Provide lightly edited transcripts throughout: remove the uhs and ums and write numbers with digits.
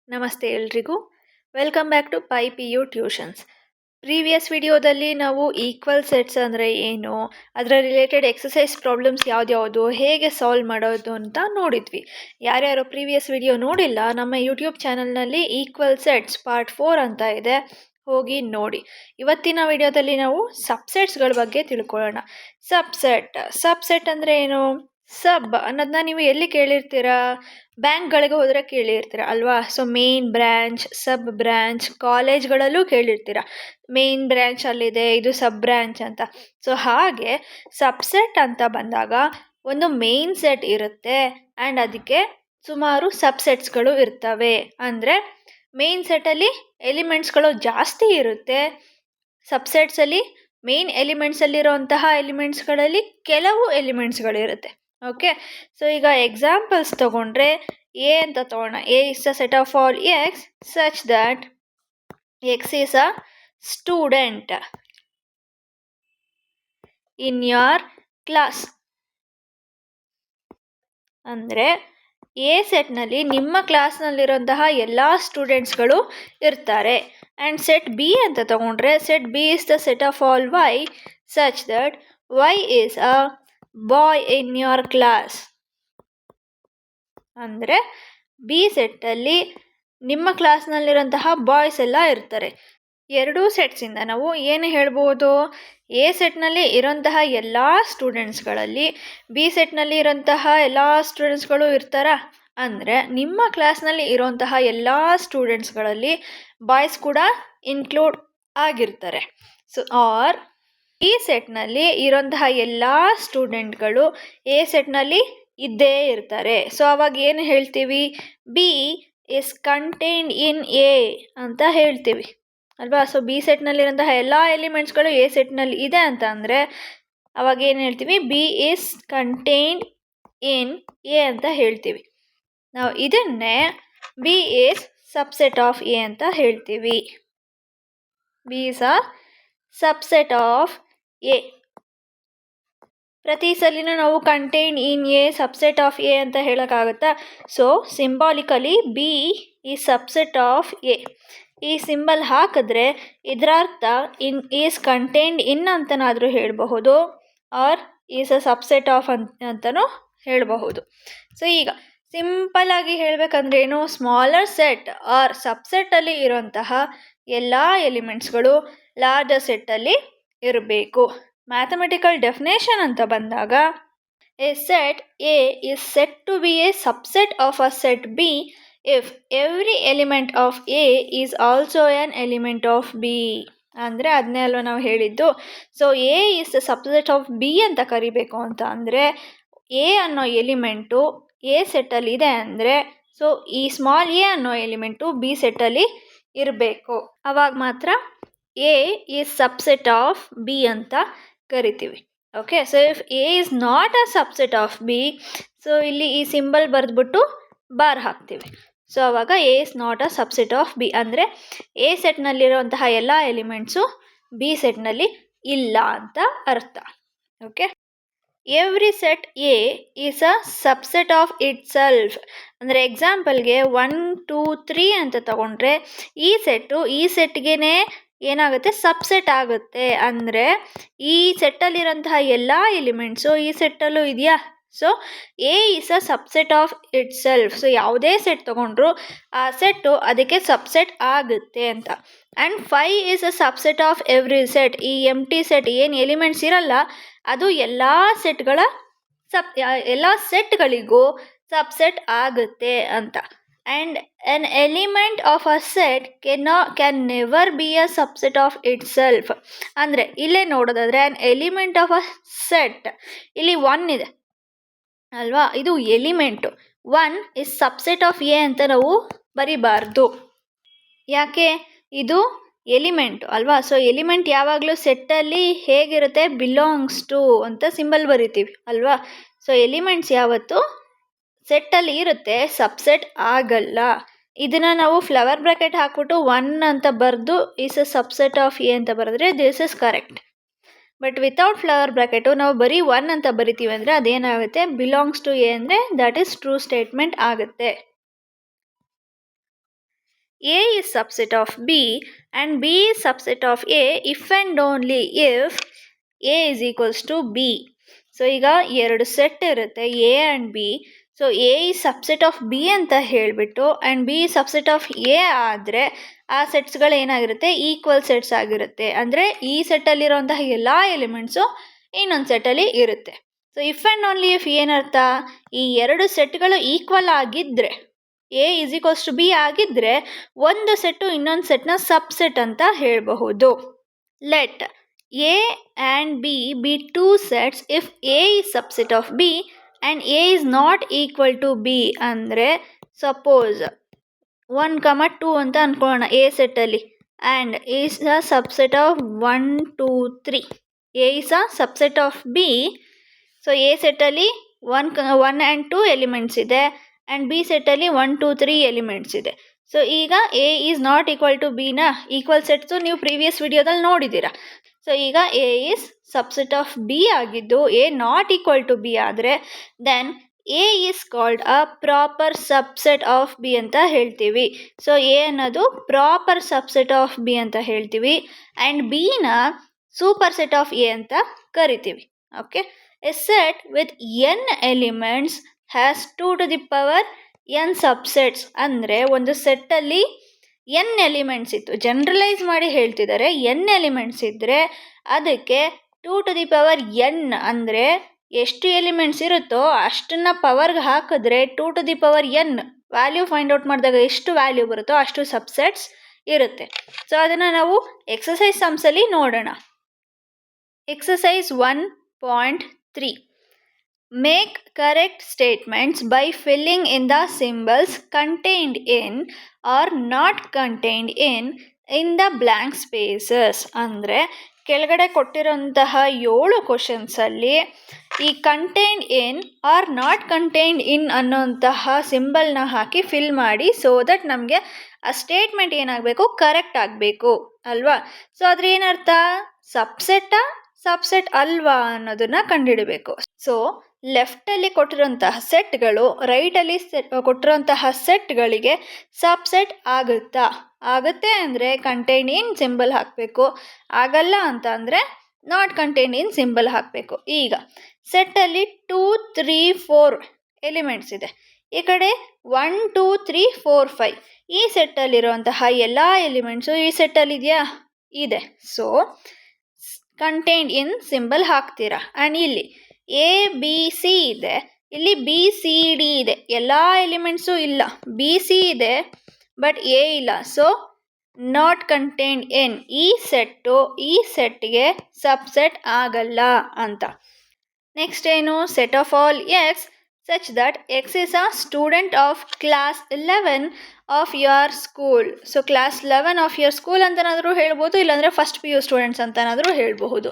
ನಮಸ್ತೆ ಎಲ್ರಿಗೂ. Welcome back to Pai P U tuitions. Previous ವಿಡಿಯೋದಲ್ಲಿ ನಾವು ಈಕ್ವಲ್ ಸೆಟ್ಸ್ ಅಂದರೆ ಏನು, ಅದರ ರಿಲೇಟೆಡ್ ಎಕ್ಸಸೈಸ್ ಪ್ರಾಬ್ಲಮ್ಸ್ ಯಾವ್ದ್ಯಾವುದು, ಹೇಗೆ ಸಾಲ್ವ್ ಮಾಡೋದು ಅಂತ ನೋಡಿದ್ವಿ. ಯಾರ್ಯಾರು ಪ್ರೀವಿಯಸ್ ವಿಡಿಯೋ ನೋಡಿಲ್ಲ, ನಮ್ಮ ಯೂಟ್ಯೂಬ್ ಚಾನಲ್ನಲ್ಲಿ ಈಕ್ವಲ್ ಸೆಟ್ಸ್ ಪಾರ್ಟ್ 4 ಅಂತ ಇದೆ, ಹೋಗಿ ನೋಡಿ. ಇವತ್ತಿನ ವಿಡಿಯೋದಲ್ಲಿ ನಾವು ಸಬ್ಸೆಟ್ಸ್ಗಳ ಬಗ್ಗೆ ತಿಳ್ಕೊಳ್ಳೋಣ. ಸಬ್ಸೆಟ್ ಅಂದರೆ ಏನು? ಸಬ್ ಅನ್ನೋದನ್ನ ನೀವು ಎಲ್ಲಿ ಕೇಳಿರ್ತೀರಾ? ಬ್ಯಾಂಕ್ಗಳಿಗೆ ಹೋದರೆ ಕೇಳಿರ್ತೀರ ಅಲ್ವಾ? ಸೊ ಮೇನ್ ಬ್ರ್ಯಾಂಚ್, ಸಬ್ ಬ್ರ್ಯಾಂಚ್, ಕಾಲೇಜ್ಗಳಲ್ಲೂ ಕೇಳಿರ್ತೀರ ಮೇನ್ ಬ್ರ್ಯಾಂಚ್ ಅಲ್ಲಿದೆ, ಇದು ಸಬ್ ಬ್ರ್ಯಾಂಚ್ ಅಂತ. ಸೊ ಹಾಗೆ ಸಬ್ಸೆಟ್ ಅಂತ ಬಂದಾಗ ಒಂದು ಮೇನ್ ಸೆಟ್ ಇರುತ್ತೆ ಆ್ಯಂಡ್ ಅದಕ್ಕೆ ಸುಮಾರು ಸಬ್ಸೆಟ್ಸ್ಗಳು ಇರ್ತವೆ. ಅಂದರೆ ಮೇನ್ ಸೆಟ್ಟಲ್ಲಿ ಎಲಿಮೆಂಟ್ಸ್ಗಳು ಜಾಸ್ತಿ ಇರುತ್ತೆ, ಸಬ್ಸೆಟ್ಸಲ್ಲಿ ಮೇನ್ ಎಲಿಮೆಂಟ್ಸಲ್ಲಿರುವಂತಹ ಎಲಿಮೆಂಟ್ಸ್ಗಳಲ್ಲಿ ಕೆಲವು ಎಲಿಮೆಂಟ್ಸ್ಗಳಿರುತ್ತೆ. ಓಕೆ, ಸೊ ಈಗ ಎಕ್ಸಾಂಪಲ್ಸ್ ತಗೊಂಡ್ರೆ ಎ ಅಂತ ತಗೋಣ. A is a set of all X such that X is a student in your class. ಅಂದರೆ ಎ ಸೆಟ್ನಲ್ಲಿ ನಿಮ್ಮ ಕ್ಲಾಸ್ನಲ್ಲಿರುವಂತಹ ಎಲ್ಲ ಸ್ಟೂಡೆಂಟ್ಸ್ಗಳು ಇರ್ತಾರೆ. ಆ್ಯಂಡ್ ಸೆಟ್ ಬಿ ಅಂತ ತಗೊಂಡ್ರೆ set B is the set of all y such that y is a boy in your class. ಅಂದರೆ B ಸೆಟ್ಟಲ್ಲಿ ನಿಮ್ಮ ಕ್ಲಾಸ್ನಲ್ಲಿರೋಂತಹ ಬಾಯ್ಸ್ ಎಲ್ಲ ಇರ್ತಾರೆ. ಎರಡೂ ಸೆಟ್ಸಿಂದ ನಾವು ಏನು ಹೇಳ್ಬೋದು? ಎ ಸೆಟ್ನಲ್ಲಿ ಇರೋಂತಹ ಎಲ್ಲ ಸ್ಟೂಡೆಂಟ್ಸ್ಗಳಲ್ಲಿ ಬಿ ಸೆಟ್ನಲ್ಲಿ ಇರೋಂತಹ ಎಲ್ಲ ಸ್ಟೂಡೆಂಟ್ಸ್ಗಳು ಇರ್ತಾರ. ಅಂದರೆ ನಿಮ್ಮ ಕ್ಲಾಸ್ನಲ್ಲಿ ಇರೋಂತಹ ಎಲ್ಲ ಸ್ಟೂಡೆಂಟ್ಸ್ಗಳಲ್ಲಿ ಬಾಯ್ಸ್ ಕೂಡ ಇನ್ಕ್ಲೂಡ್ ಆಗಿರ್ತಾರೆ. ಸೊ ಆರ್ ಈ ಸೆಟ್ನಲ್ಲಿ ಇರೋಂತಹ ಎಲ್ಲ ಸ್ಟೂಡೆಂಟ್ಗಳು ಎ ಸೆಟ್ನಲ್ಲಿ ಇದ್ದೇ ಇರ್ತಾರೆ. ಸೊ ಅವಾಗ ಏನು ಹೇಳ್ತೀವಿ? B is contained in A ಅಂತ ಹೇಳ್ತೀವಿ ಅಲ್ವಾ? ಸೊ ಬಿ ಸೆಟ್ನಲ್ಲಿರೋಂತಹ ಎಲ್ಲ ಎಲಿಮೆಂಟ್ಸ್ಗಳು ಎ ಸೆಟ್ನಲ್ಲಿ ಇದೆ ಅಂತ ಅಂದರೆ ಅವಾಗ ಏನು ಹೇಳ್ತೀವಿ? B is contained in A ಅಂತ ಹೇಳ್ತೀವಿ. ನಾವು ಇದನ್ನೇ B is subset of A ಅಂತ ಹೇಳ್ತೀವಿ. B is a subset of A. ಪ್ರತಿ ಸಲಿನೂ ನಾವು contain in A, subset of A ಅಂತ ಹೇಳೋಕ್ಕಾಗುತ್ತಾ? ಸೊ ಸಿಂಬಾಲಿಕಲಿ ಬಿ ಈ ಸಬ್ಸೆಟ್ ಆಫ್ ಎ ಈ ಸಿಂಬಲ್ ಹಾಕಿದ್ರೆ ಇದರ ಅರ್ಥ ಇನ್ ಈಸ್ ಕಂಟೈನ್ಡ್ ಇನ್ ಅಂತನಾದರೂ ಹೇಳಬಹುದು, or is a subset of ಅಂತಲೂ ಹೇಳಬಹುದು. ಸೊ ಈಗ ಸಿಂಪಲ್ಲಾಗಿ ಹೇಳಬೇಕಂದ್ರೆ ಏನು? ಸ್ಮಾಲರ್ ಸೆಟ್ ಆರ್ ಸಬ್ಸೆಟ್ಟಲ್ಲಿ ಇರೋಂತಹ ಎಲ್ಲ ಎಲಿಮೆಂಟ್ಸ್ಗಳು ಲಾರ್ಜರ್ ಸೆಟ್ಟಲ್ಲಿ ಇರಬೇಕು. ಮ್ಯಾಥಮೆಟಿಕಲ್ ಡೆಫಿನೇಷನ್ ಅಂತ ಬಂದಾಗ a set A is set to be a subset of a set B if every element of A is also an element of B. ಅಂದರೆ ಅದನ್ನೇ ಅಲ್ವ ನಾವು ಹೇಳಿದ್ದು. So A is the subset of B ಅಂತ ಕರಿಬೇಕು ಅಂತ ಅಂದರೆ A ಅನ್ನೋ ಎಲಿಮೆಂಟು ಎ ಸೆಟ್ಟಲ್ಲಿ ಇದೆ ಅಂದರೆ ಸೊ ಈ ಸ್ಮಾಲ್ ಎ ಅನ್ನೋ ಎಲಿಮೆಂಟು ಬಿ ಸೆಟ್ಟಲ್ಲಿ ಇರಬೇಕು. ಆವಾಗ ಮಾತ್ರ A is subset of B ಅಂತ ಕರಿತೀವಿ. Okay, so if A is not a subset of B, so ಇಲ್ಲಿ ಈ ಸಿಂಬಲ್ ಬರೆದ್ಬಿಟ್ಟು ಬಾರ್ ಹಾಕ್ತೀವಿ. ಸೊ ಆವಾಗ A is not a subset of B ಅಂದರೆ ಎ ಸೆಟ್ನಲ್ಲಿರುವಂತಹ ಎಲ್ಲ ಎಲಿಮೆಂಟ್ಸು ಬಿ ಸೆಟ್ನಲ್ಲಿ ಇಲ್ಲ ಅಂತ ಅರ್ಥ. Okay, every set A is a subset of it self. ಅಂದರೆ ಎಕ್ಸಾಂಪಲ್ಗೆ 1 2 3 ಅಂತ ತಗೊಂಡ್ರೆ ಈ ಸೆಟ್ಗೆ ಏನಾಗುತ್ತೆ? ಸಬ್ಸೆಟ್ ಆಗುತ್ತೆ. ಅಂದರೆ ಈ ಸೆಟ್ಟಲ್ಲಿರೋಂತಹ ಎಲ್ಲ ಎಲಿಮೆಂಟ್ಸು ಈ ಸೆಟ್ಟಲ್ಲೂ ಇದೆಯಾ? So A is a subset of it self. So ಯಾವುದೇ ಸೆಟ್ ತೊಗೊಂಡ್ರು ಆ ಸೆಟ್ಟು ಅದಕ್ಕೆ ಸಬ್ಸೆಟ್ ಆಗುತ್ತೆ ಅಂತ. And 5 is a subset of every set. ಈ ಎಂಟಿ ಸೆಟ್ ಏನು ಎಲಿಮೆಂಟ್ಸ್ ಇರಲ್ಲ ಅದು ಎಲ್ಲ ಸೆಟ್ಗಳಿಗೂ ಸಬ್ಸೆಟ್ ಆಗುತ್ತೆ ಅಂತ. And N element of a set can never be a subset of it self. ಅಂದರೆ ಇಲ್ಲೇ ನೋಡೋದಾದರೆ an element of a set ಇಲ್ಲಿ 1 ಇದೆ ಅಲ್ವಾ? ಇದು element. 1 is subset of A ಅಂತ ನಾವು ಬರಿಬಾರ್ದು. ಯಾಕೆ? ಇದು ಎಲಿಮೆಂಟು ಅಲ್ವಾ? ಸೊ ಎಲಿಮೆಂಟ್ ಯಾವಾಗಲೂ ಸೆಟ್ಟಲ್ಲಿ ಹೇಗಿರುತ್ತೆ? ಬಿಲಾಂಗ್ಸ್ ಟು ಅಂತ ಸಿಂಬಲ್ ಬರಿತೀವಿ ಅಲ್ವಾ? ಸೊ ಎಲಿಮೆಂಟ್ಸ್ ಯಾವತ್ತು ಸೆಟ್ಟಲ್ಲಿ ಇರುತ್ತೆ, ಸಬ್ಸೆಟ್ ಆಗಲ್ಲ. ಇದನ್ನು ನಾವು ಫ್ಲವರ್ ಬ್ರ್ಯಾಕೆಟ್ ಹಾಕ್ಬಿಟ್ಟು 1 ಅಂತ ಬರೆದು is a subset of A ಅಂತ ಬರೆದ್ರೆ this is correct. But without flower bracket ನಾವು ಬರೀ 1 ಅಂತ ಬರಿತೀವಿ ಅಂದರೆ ಅದೇನಾಗುತ್ತೆ, ಬಿಲಾಂಗ್ಸ್ ಟು ಎ ಅಂದರೆ ದಟ್ ಈಸ್ ಟ್ರೂ ಸ್ಟೇಟ್ಮೆಂಟ್ ಆಗುತ್ತೆ. A is subset of B and B is subset of A if and only if A is equals to B. So ಈಗ ಎರಡು ಸೆಟ್ ಇರುತ್ತೆ A and B. So A is subset of B ಅಂತ ಹೇಳಿಬಿಟ್ಟು and B is subset of A ಆದರೆ ಆ ಸೆಟ್ಸ್ಗಳು ಏನಾಗಿರುತ್ತೆ, equal sets ಆಗಿರುತ್ತೆ. ಅಂದರೆ ಈ ಸೆಟ್ಟಲ್ಲಿರುವಂತಹ ಎಲ್ಲ ಎಲಿಮೆಂಟ್ಸು ಇನ್ನೊಂದು ಸೆಟ್ಟಲ್ಲಿ ಇರುತ್ತೆ. So if and only if ಏನರ್ಥ, ಈ ಎರಡು ಸೆಟ್ಗಳು ಈಕ್ವಲ್ ಆಗಿದ್ದರೆ, A is equals to B ಆಗಿದ್ದರೆ ಒಂದು ಸೆಟ್ಟು ಇನ್ನೊಂದು ಸೆಟ್ನ ಸಬ್ಸೆಟ್ ಅಂತ ಹೇಳಬಹುದು. Let A and B be two sets if A is subset of B and A is not equal to B. ಅಂದರೆ ಸಪೋಸ್ 1, 2 ಅಂತ ಅಂದ್ಕೊಳ್ಳೋಣ ಎ ಸೆಟ್ಟಲ್ಲಿ, and A is a subset of 1, 2, 3. A is a subset of B. So A ಸೆಟ್ಟಲ್ಲಿ 1 and 2 elements ಇದೆ and B ಸೆಟ್ಟಲ್ಲಿ 1, 2, 3 elements ಇದೆ. So ಈಗ A is not equal to ಬಿನ ಈಕ್ವಲ್ ಸೆಟ್ಸು ನೀವು ಪ್ರೀವಿಯಸ್ ವಿಡಿಯೋದಲ್ಲಿ ನೋಡಿದ್ದೀರಾ. ಸೊ ಈಗ A is subset of B ಆಗಿದ್ದು A not equal to B ಆದರೆ then A is called a proper subset of B ಅಂತ ಹೇಳ್ತೀವಿ. ಸೊ ಎ ಅನ್ನೋದು ಪ್ರಾಪರ್ ಸಬ್ಸೆಟ್ ಆಫ್ ಬಿ ಅಂತ ಹೇಳ್ತೀವಿ ಆ್ಯಂಡ್ ಬಿನ ಸೂಪರ್ ಸೆಟ್ ಆಫ್ ಎ ಅಂತ ಕರಿತೀವಿ. Okay, A set with n elements has 2 to the power n subsets. ಅಂದರೆ ಒಂದು ಸೆಟ್ಟಲ್ಲಿ n ಎಲಿಮೆಂಟ್ಸ್ ಇತ್ತು, ಜನರಲೈಸ್ ಮಾಡಿ ಹೇಳ್ತಿದ್ದಾರೆ, n ಎಲಿಮೆಂಟ್ಸ್ ಇದ್ದರೆ ಅದಕ್ಕೆ 2 to the power n ಅಂದರೆ ಎಷ್ಟು ಎಲಿಮೆಂಟ್ಸ್ ಇರುತ್ತೋ ಅಷ್ಟನ್ನು ಪವರ್ಗೆ ಹಾಕಿದ್ರೆ 2 to the power n value find out ಮಾಡಿದಾಗ ಎಷ್ಟು ವ್ಯಾಲ್ಯೂ ಬರುತ್ತೋ ಅಷ್ಟು ಸಬ್ಸೆಟ್ಸ್ ಇರುತ್ತೆ. ಸೊ ಅದನ್ನು ನಾವು ಎಕ್ಸಸೈಸ್ ಸಮ್ಸಲ್ಲಿ ನೋಡೋಣ. Exercise 1.3. Make correct statements by filling in the symbols contained in or not contained in the blank spaces. ಅಂದರೆ ಕೆಳಗಡೆ ಕೊಟ್ಟಿರೋಂತಹ 7 ಕ್ವಶನ್ಸಲ್ಲಿ ಈ contained in or not contained in ಅನ್ನೋಂತಹ ಸಿಂಬಲ್ನ ಹಾಕಿ ಫಿಲ್ ಮಾಡಿ, ಸೊ ದಟ್ ನಮಗೆ ಆ ಸ್ಟೇಟ್ಮೆಂಟ್ ಏನಾಗಬೇಕು, ಕರೆಕ್ಟ್ ಆಗಬೇಕು ಅಲ್ವಾ. ಸೊ ಅದ್ರ ಏನರ್ಥ, ಸಬ್ಸೆಟ್ ಅಲ್ವಾ ಅನ್ನೋದನ್ನು ಕಂಡುಹಿಡಬೇಕು. ಸೊ ಲೆಫ್ಟಲ್ಲಿ ಕೊಟ್ಟಿರೋಂತಹ ಸೆಟ್ಗಳು ರೈಟಲ್ಲಿ ಕೊಟ್ಟಿರೋಂತಹ ಸೆಟ್ಗಳಿಗೆ ಸಬ್ಸೆಟ್ ಆಗುತ್ತೆ ಅಂದರೆ ಕಂಟೈನ್ ಇನ್ ಸಿಂಬಲ್ ಹಾಕಬೇಕು, ಆಗಲ್ಲ ಅಂತ ಅಂದರೆ ನಾಟ್ ಕಂಟೈನ್ ಇನ್ ಸಿಂಬಲ್ ಹಾಕಬೇಕು. ಈಗ ಸೆಟ್ಟಲ್ಲಿ 2, 3, 4 ಎಲಿಮೆಂಟ್ಸ್ ಇದೆ, ಈ ಕಡೆ 1, 2, 3, 4, 5 ಈ ಸೆಟ್ಟಲ್ಲಿರುವಂತಹ ಎಲ್ಲ ಎಲಿಮೆಂಟ್ಸು ಈ ಸೆಟ್ಟಲ್ಲಿ ಇದೆಯಾ, ಇದೆ. ಸೊ ಕಂಟೈನ್ಡ್ ಇನ್ ಸಿಂಬಲ್ ಹಾಕ್ತೀರಾ. ಆ್ಯಂಡ್ ಇಲ್ಲಿ ಎ ಬಿ ಸಿ ಇದೆ, ಇಲ್ಲಿ ಬಿ ಸಿ ಡಿ ಇದೆ, ಎಲ್ಲ ಎಲಿಮೆಂಟ್ಸು ಇಲ್ಲ, ಬಿ ಸಿ ಇದೆ ಬಟ್ ಎ ಇಲ್ಲ. ಸೊ ನಾಟ್ ಕಂಟೈನ್ಡ್ ಇನ್, ಈ ಸೆಟ್ಗೆ ಸಬ್ಸೆಟ್ ಆಗಲ್ಲ ಅಂತ. ನೆಕ್ಸ್ಟ್ ಏನು, set of all X such that X is a student of class 11 of your school. So class 11 of your school ಅಂತನಾದರೂ ಹೇಳ್ಬೋದು, ಇಲ್ಲಾಂದರೆ ಫಸ್ಟ್ PU ಸ್ಟೂಡೆಂಟ್ಸ್ ಅಂತನಾದರೂ ಹೇಳ್ಬಹುದು.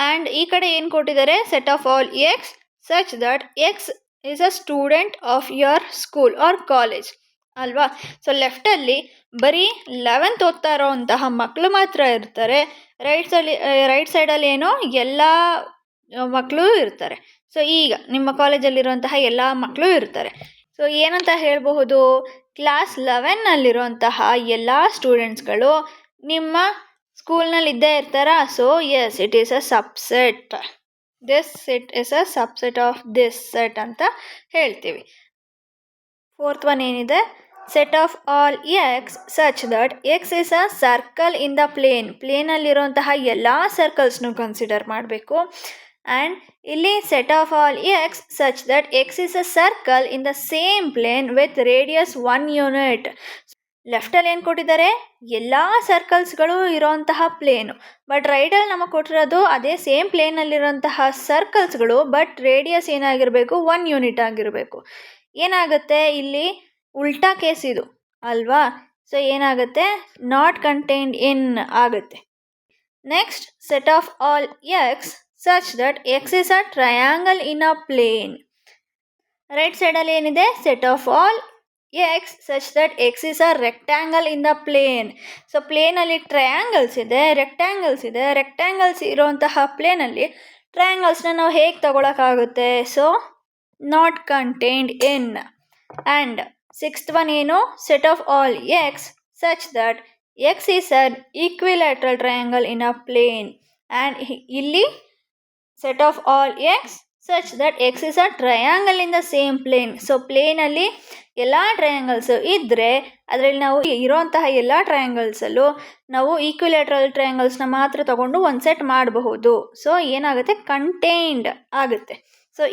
ಆ್ಯಂಡ್ ಈ ಕಡೆ ಏನು ಕೊಟ್ಟಿದ್ದಾರೆ, set of all X such that X is a student of your school or college ಅಲ್ವಾ. So ಲೆಫ್ಟಲ್ಲಿ ಬರೀ 11th ಓದ್ತಾ ಇರೋವಂತಹ ಮಕ್ಕಳು ಮಾತ್ರ ಇರ್ತಾರೆ, ರೈಟ್ ಸೈಡಲ್ಲಿ ಏನೋ ಎಲ್ಲ ಮಕ್ಕಳು ಇರ್ತಾರೆ. ಸೊ ಈಗ ನಿಮ್ಮ ಕಾಲೇಜಲ್ಲಿರುವಂತಹ ಎಲ್ಲ ಮಕ್ಕಳು ಇರ್ತಾರೆ. ಸೊ ಏನಂತ ಹೇಳಬಹುದು, ಕ್ಲಾಸ್ 11ನಲ್ಲಿರುವಂತಹ ಎಲ್ಲ ಸ್ಟೂಡೆಂಟ್ಸ್ಗಳು ನಿಮ್ಮ ಸ್ಕೂಲ್ನಲ್ಲಿ ಇದ್ದೇ ಇರ್ತಾರಾ. So yes, it is a subset, this set is a subset of this set ಅಂತ ಹೇಳ್ತೀವಿ. 4th ಒನ್ ಏನಿದೆ, set of all X such that X is a circle in the ಪ್ಲೇನಲ್ಲಿರುವಂತಹ ಎಲ್ಲ ಸರ್ಕಲ್ಸ್ನು ಕನ್ಸಿಡರ್ ಮಾಡಬೇಕು. ಆ್ಯಂಡ್ ಇಲ್ಲಿ set of all X such that X is a circle in the same plane with radius 1 unit. ಲೆಫ್ಟಲ್ಲಿ ಏನು ಕೊಟ್ಟಿದ್ದಾರೆ, ಎಲ್ಲ ಸರ್ಕಲ್ಸ್ಗಳು ಇರೋಂತಹ plain, but ರೈಟಲ್ಲಿ ನಮಗೆ ಕೊಟ್ಟಿರೋದು ಅದೇ ಸೇಮ್ ಪ್ಲೇನಲ್ಲಿರೋಂತಹ ಸರ್ಕಲ್ಸ್ಗಳು, ಬಟ್ ರೇಡಿಯಸ್ ಏನಾಗಿರಬೇಕು, 1 ಯೂನಿಟ್ ಆಗಿರಬೇಕು. ಏನಾಗುತ್ತೆ ಇಲ್ಲಿ, ಉಲ್ಟಾ ಕೇಸ್ ಇದು ಅಲ್ವಾ. ಸೊ ಏನಾಗುತ್ತೆ, ನಾಟ್ ಕಂಟೈನ್ಡ್ ಇನ್ ಆಗುತ್ತೆ. Next, set of all X such that x is a triangle in a plane. Right ಸೈಡಲ್ಲಿ ಏನಿದೆ, set of all x such that x is a rectangle in the plane. So ಪ್ಲೇನಲ್ಲಿ triangles ಇದೆ, rectangles ಇರುವಂತಹ ಪ್ಲೇನಲ್ಲಿ ಟ್ರಯಾಂಗಲ್ಸ್ನ ನಾವು ಹೇಗೆ ತಗೊಳಕ್ಕಾಗುತ್ತೆ? So not contained in. And sixth one ಏನು? Set of all X such that X is an equilateral triangle in a plane. And ಇಲ್ಲಿ set of all X such that X is a triangle in the same plane. So ಪ್ಲೇನಲ್ಲಿ ಎಲ್ಲ triangles ಇದ್ದರೆ ಅದರಲ್ಲಿ ನಾವು ಇರೋಂತಹ ಎಲ್ಲ ಟ್ರಯಾಂಗಲ್ಸಲ್ಲೂ ನಾವು equilateral ಟ್ರಯಾಂಗಲ್ಸ್ನ ಮಾತ್ರ ತಗೊಂಡು ಒಂದು ಸೆಟ್ ಮಾಡಬಹುದು. ಸೊ ಏನಾಗುತ್ತೆ? ಕಂಟೈನ್ಡ್ ಆಗುತ್ತೆ. ಸೊ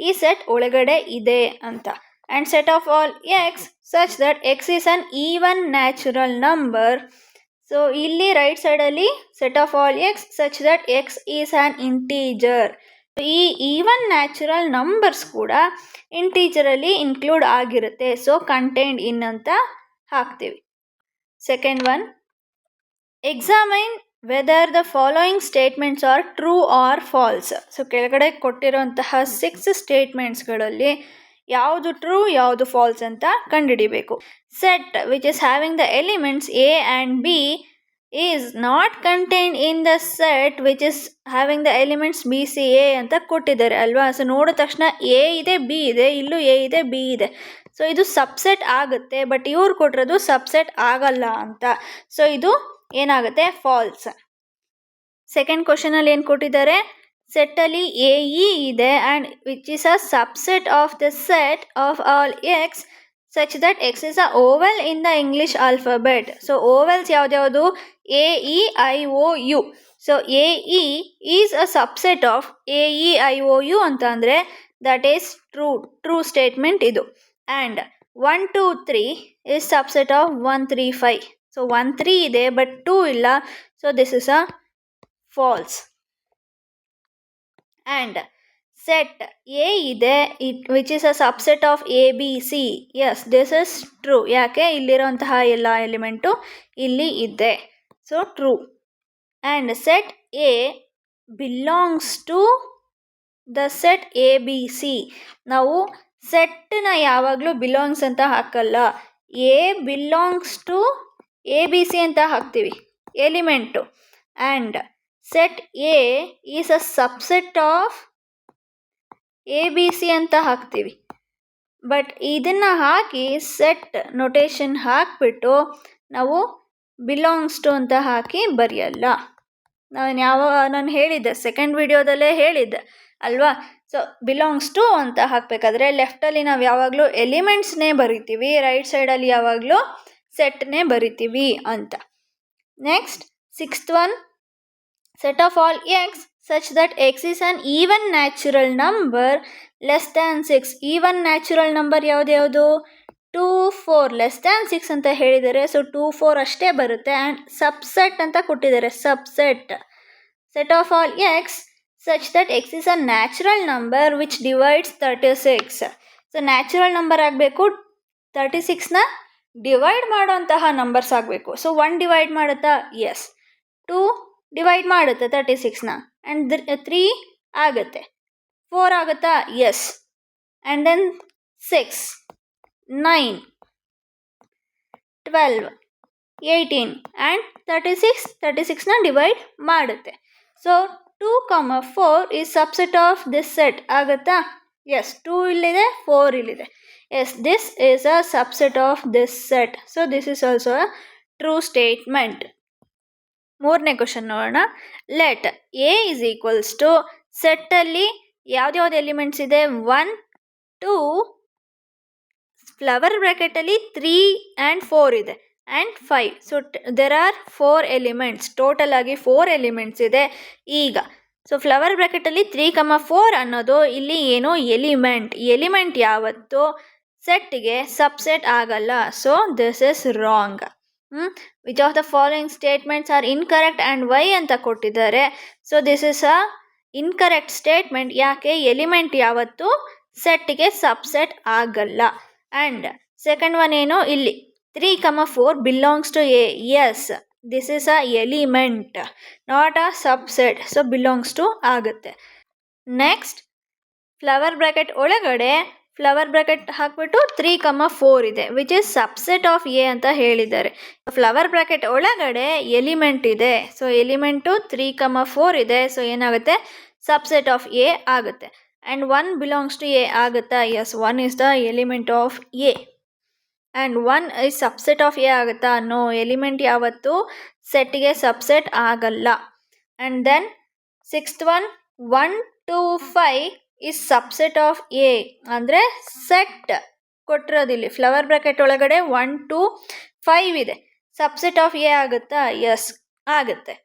ಈ ಸೆಟ್ ಒಳಗಡೆ ಇದೆ ಅಂತ. And set of all X such that X is an even natural number. So ಇಲ್ಲಿ ರೈಟ್ ಸೈಡಲ್ಲಿ set of all X such that X is an integer. ಈ ಈವನ್ ನ್ಯಾಚುರಲ್ ನಂಬರ್ಸ್ ಕೂಡ ಇಂಟೀಜರಲ್ಲಿ include ಆಗಿರುತ್ತೆ. So contained ಇನ್ ಅಂತ ಹಾಕ್ತೀವಿ. Second one, examine whether the following statements are true or false. So ಕೆಳಗಡೆ ಕೊಟ್ಟಿರುವಂತಹ 6 ಸ್ಟೇಟ್ಮೆಂಟ್ಸ್ಗಳಲ್ಲಿ ಯಾವುದು ಟ್ರೂ ಯಾವುದು ಫಾಲ್ಸ್ ಅಂತ ಕಂಡುಹಿಡಿಬೇಕು. Set which is having the elements A and B is not contained in the set which is having the elements B C A ಅಂತ ಕೊಟ್ಟಿದ್ದಾರೆ ಅಲ್ವಾ. So ನೋಡಿದ ತಕ್ಷಣ ಎ ಇದೆ, ಬಿ ಇದೆ, ಇಲ್ಲೂ ಎ ಇದೆ, ಬಿ ಇದೆ. ಸೊ ಇದು ಸಬ್ಸೆಟ್ ಆಗುತ್ತೆ, ಬಟ್ ಇವ್ರು ಕೊಟ್ಟಿರೋದು ಸಬ್ಸೆಟ್ ಆಗಲ್ಲ ಅಂತ. ಸೊ ಇದು ಏನಾಗುತ್ತೆ? ಫಾಲ್ಸ್. ಸೆಕೆಂಡ್ ಕ್ವಶನಲ್ಲಿ ಏನು ಕೊಟ್ಟಿದ್ದಾರೆ? ಸೆಟ್ಟಲ್ಲಿ ಎ ಇ ಇದೆ and which is a subset of the set of all X such that X is a vowel in the English alphabet. So vowels ಯಾವ್ದ್ಯಾವುದು? A E I O U. So A E is a subset of A E I O U ಅಂತ ಅಂದರೆ that is true statement ಇದು. And 1 2 3 is subset of 1 3 5. So 1 3 ಇದೆ but 2 ಇಲ್ಲ. So this is a false. And set A ಇದೆ which is a subset of A B C. Yes, this is true. ಯಾಕೆ? ಇಲ್ಲಿರೋಂತಹ ಎಲ್ಲ element ಇಲ್ಲಿ ಇದೆ. So true. And set A belongs to the set A B C. ನಾವು ಸೆಟ್ಟನ್ನ ಯಾವಾಗಲೂ belongs ಅಂತ ಹಾಕಲ್ಲ. A belongs to A B C ಅಂತ ಹಾಕ್ತೀವಿ element. And set A is a subset of A B C ಅಂತ ಹಾಕ್ತೀವಿ. ಬಟ್ ಇದನ್ನು ಹಾಕಿ ಸೆಟ್ ನೊಟೇಷನ್ ಹಾಕಿಬಿಟ್ಟು ನಾವು ಬಿಲಾಂಗ್ಸ್ ಟು ಅಂತ ಹಾಕಿ ಬರೆಯಲ್ಲ. ನಾನು ಹೇಳಿದ್ದೆ, ಸೆಕೆಂಡ್ ವಿಡಿಯೋದಲ್ಲೇ ಹೇಳಿದ್ದೆ ಅಲ್ವಾ. ಸೊ ಬಿಲಾಂಗ್ಸ್ ಟು ಅಂತ ಹಾಕಬೇಕಾದ್ರೆ ಲೆಫ್ಟಲ್ಲಿ ನಾವು ಯಾವಾಗಲೂ ಎಲಿಮೆಂಟ್ಸ್ನೇ ಬರಿತೀವಿ, ರೈಟ್ ಸೈಡಲ್ಲಿ ಯಾವಾಗಲೂ ಸೆಟ್ನೇ ಬರಿತೀವಿ ಅಂತ. Next sixth one, set of all X such that X is on even natural number less than 6. Even natural number ಯಾವುದು? 2 4 ಲೆಸ್ ದ್ಯಾನ್ 6 ಅಂತ ಹೇಳಿದ್ದಾರೆ. ಸೊ 2 4 ಅಷ್ಟೇ ಬರುತ್ತೆ. ಆ್ಯಂಡ್ ಸಬ್ಸೆಟ್ ಅಂತ ಕೊಟ್ಟಿದ್ದಾರೆ, subset. Set of all X such that X is a natural number which divides 36. So natural number ಆಗಬೇಕು, 36ನ divide ಮಾಡೋಂತಹ ನಂಬರ್ಸ್ ಆಗಬೇಕು. ಸೊ 1 ಡಿವೈಡ್ ಮಾಡುತ್ತಾ? ಎಸ್. 2 ಡಿವೈಡ್ ಮಾಡುತ್ತೆ 36ನ. ಆ್ಯಂಡ್ 3 ಆಗುತ್ತೆ. 4 ಆಗುತ್ತಾ? ಎಸ್. ಆ್ಯಂಡ್ ದೆನ್ 6 9 12 18 ಆ್ಯಂಡ್ 36ನ ಡಿವೈಡ್ ಮಾಡುತ್ತೆ. So 2 4 is subset of this set ಆಗುತ್ತಾ? ಎಸ್. 2 ಇಲ್ಲಿದೆ, 4 ಇಲ್ಲಿದೆ. Yes, this is a subset of this set. So this is also a true statement. ಮೂರನೇ ಕ್ವಶನ್ ನೋಡೋಣ. Let A is equals to ಸೆಟ್ಟಲ್ಲಿ ಯಾವ್ದ್ಯಾವ್ದು elements ಇದೆ? 1 2 ಫ್ಲವರ್ ಬ್ರ್ಯಾಕೆಟಲ್ಲಿ 3 ಆ್ಯಂಡ್ 4 ಇದೆ and 5. So there are 4 elements. Total ಆಗಿ 4 elements ಇದೆ. ಈಗ so flower ಬ್ರ್ಯಾಕೆಟಲ್ಲಿ 3 4 ಅನ್ನೋದು ಇಲ್ಲಿ ಏನೋ ಎಲಿಮೆಂಟ್ ಯಾವತ್ತು ಸೆಟ್ಗೆ ಸಬ್ಸೆಟ್ ಆಗಲ್ಲ. So this is wrong. Which of the following statements are incorrect and why ಅಂತ ಕೊಟ್ಟಿದ್ದಾರೆ. So this is a incorrect statement. ಯಾಕೆ? ಎಲಿಮೆಂಟ್ ಯಾವತ್ತು ಸೆಟ್ಗೆ ಸಬ್ಸೆಟ್ ಆಗಲ್ಲ. ಆ್ಯಂಡ್ ಸೆಕೆಂಡ್ ಒನ್ ಏನು? ಇಲ್ಲಿ 3 4 belongs to A. Yes, this is a element, not a subset. So belongs to ಆಗುತ್ತೆ. Next flower bracket ಒಳಗಡೆ ಫ್ಲವರ್ ಬ್ರ್ಯಾಕೆಟ್ ಹಾಕ್ಬಿಟ್ಟು 3, 4 ಇದೆ which is subset of A ಅಂತ ಹೇಳಿದ್ದಾರೆ. ಫ್ಲವರ್ ಬ್ರ್ಯಾಕೆಟ್ ಒಳಗಡೆ ಎಲಿಮೆಂಟ್ ಇದೆ. ಸೊ ಎಲಿಮೆಂಟು 3, 4 ಇದೆ. ಸೊ ಏನಾಗುತ್ತೆ, ಸಬ್ಸೆಟ್ ಆಫ್ ಎ ಆಗುತ್ತೆ. ಆ್ಯಂಡ್ 1 ಬಿಲಾಂಗ್ಸ್ ಟು ಎ ಆಗುತ್ತಾ? Yes, 1 is the element of A. And 1 is subset of A ಆಗುತ್ತಾ? ನೋ, ಎಲಿಮೆಂಟ್ ಯಾವತ್ತೂ ಸೆಟ್ಗೆ ಸಬ್ಸೆಟ್ ಆಗಲ್ಲ. And then sixth one, 1 to 5 is subset of A. ಅಂದರೆ set ಕೊಟ್ಟಿರೋದಿಲ್ಲಿ flower bracket ಒಳಗಡೆ 1 to 5 ಇದೆ. Subset of A ಆಗುತ್ತಾ? ಎಸ್, ಆಗುತ್ತೆ.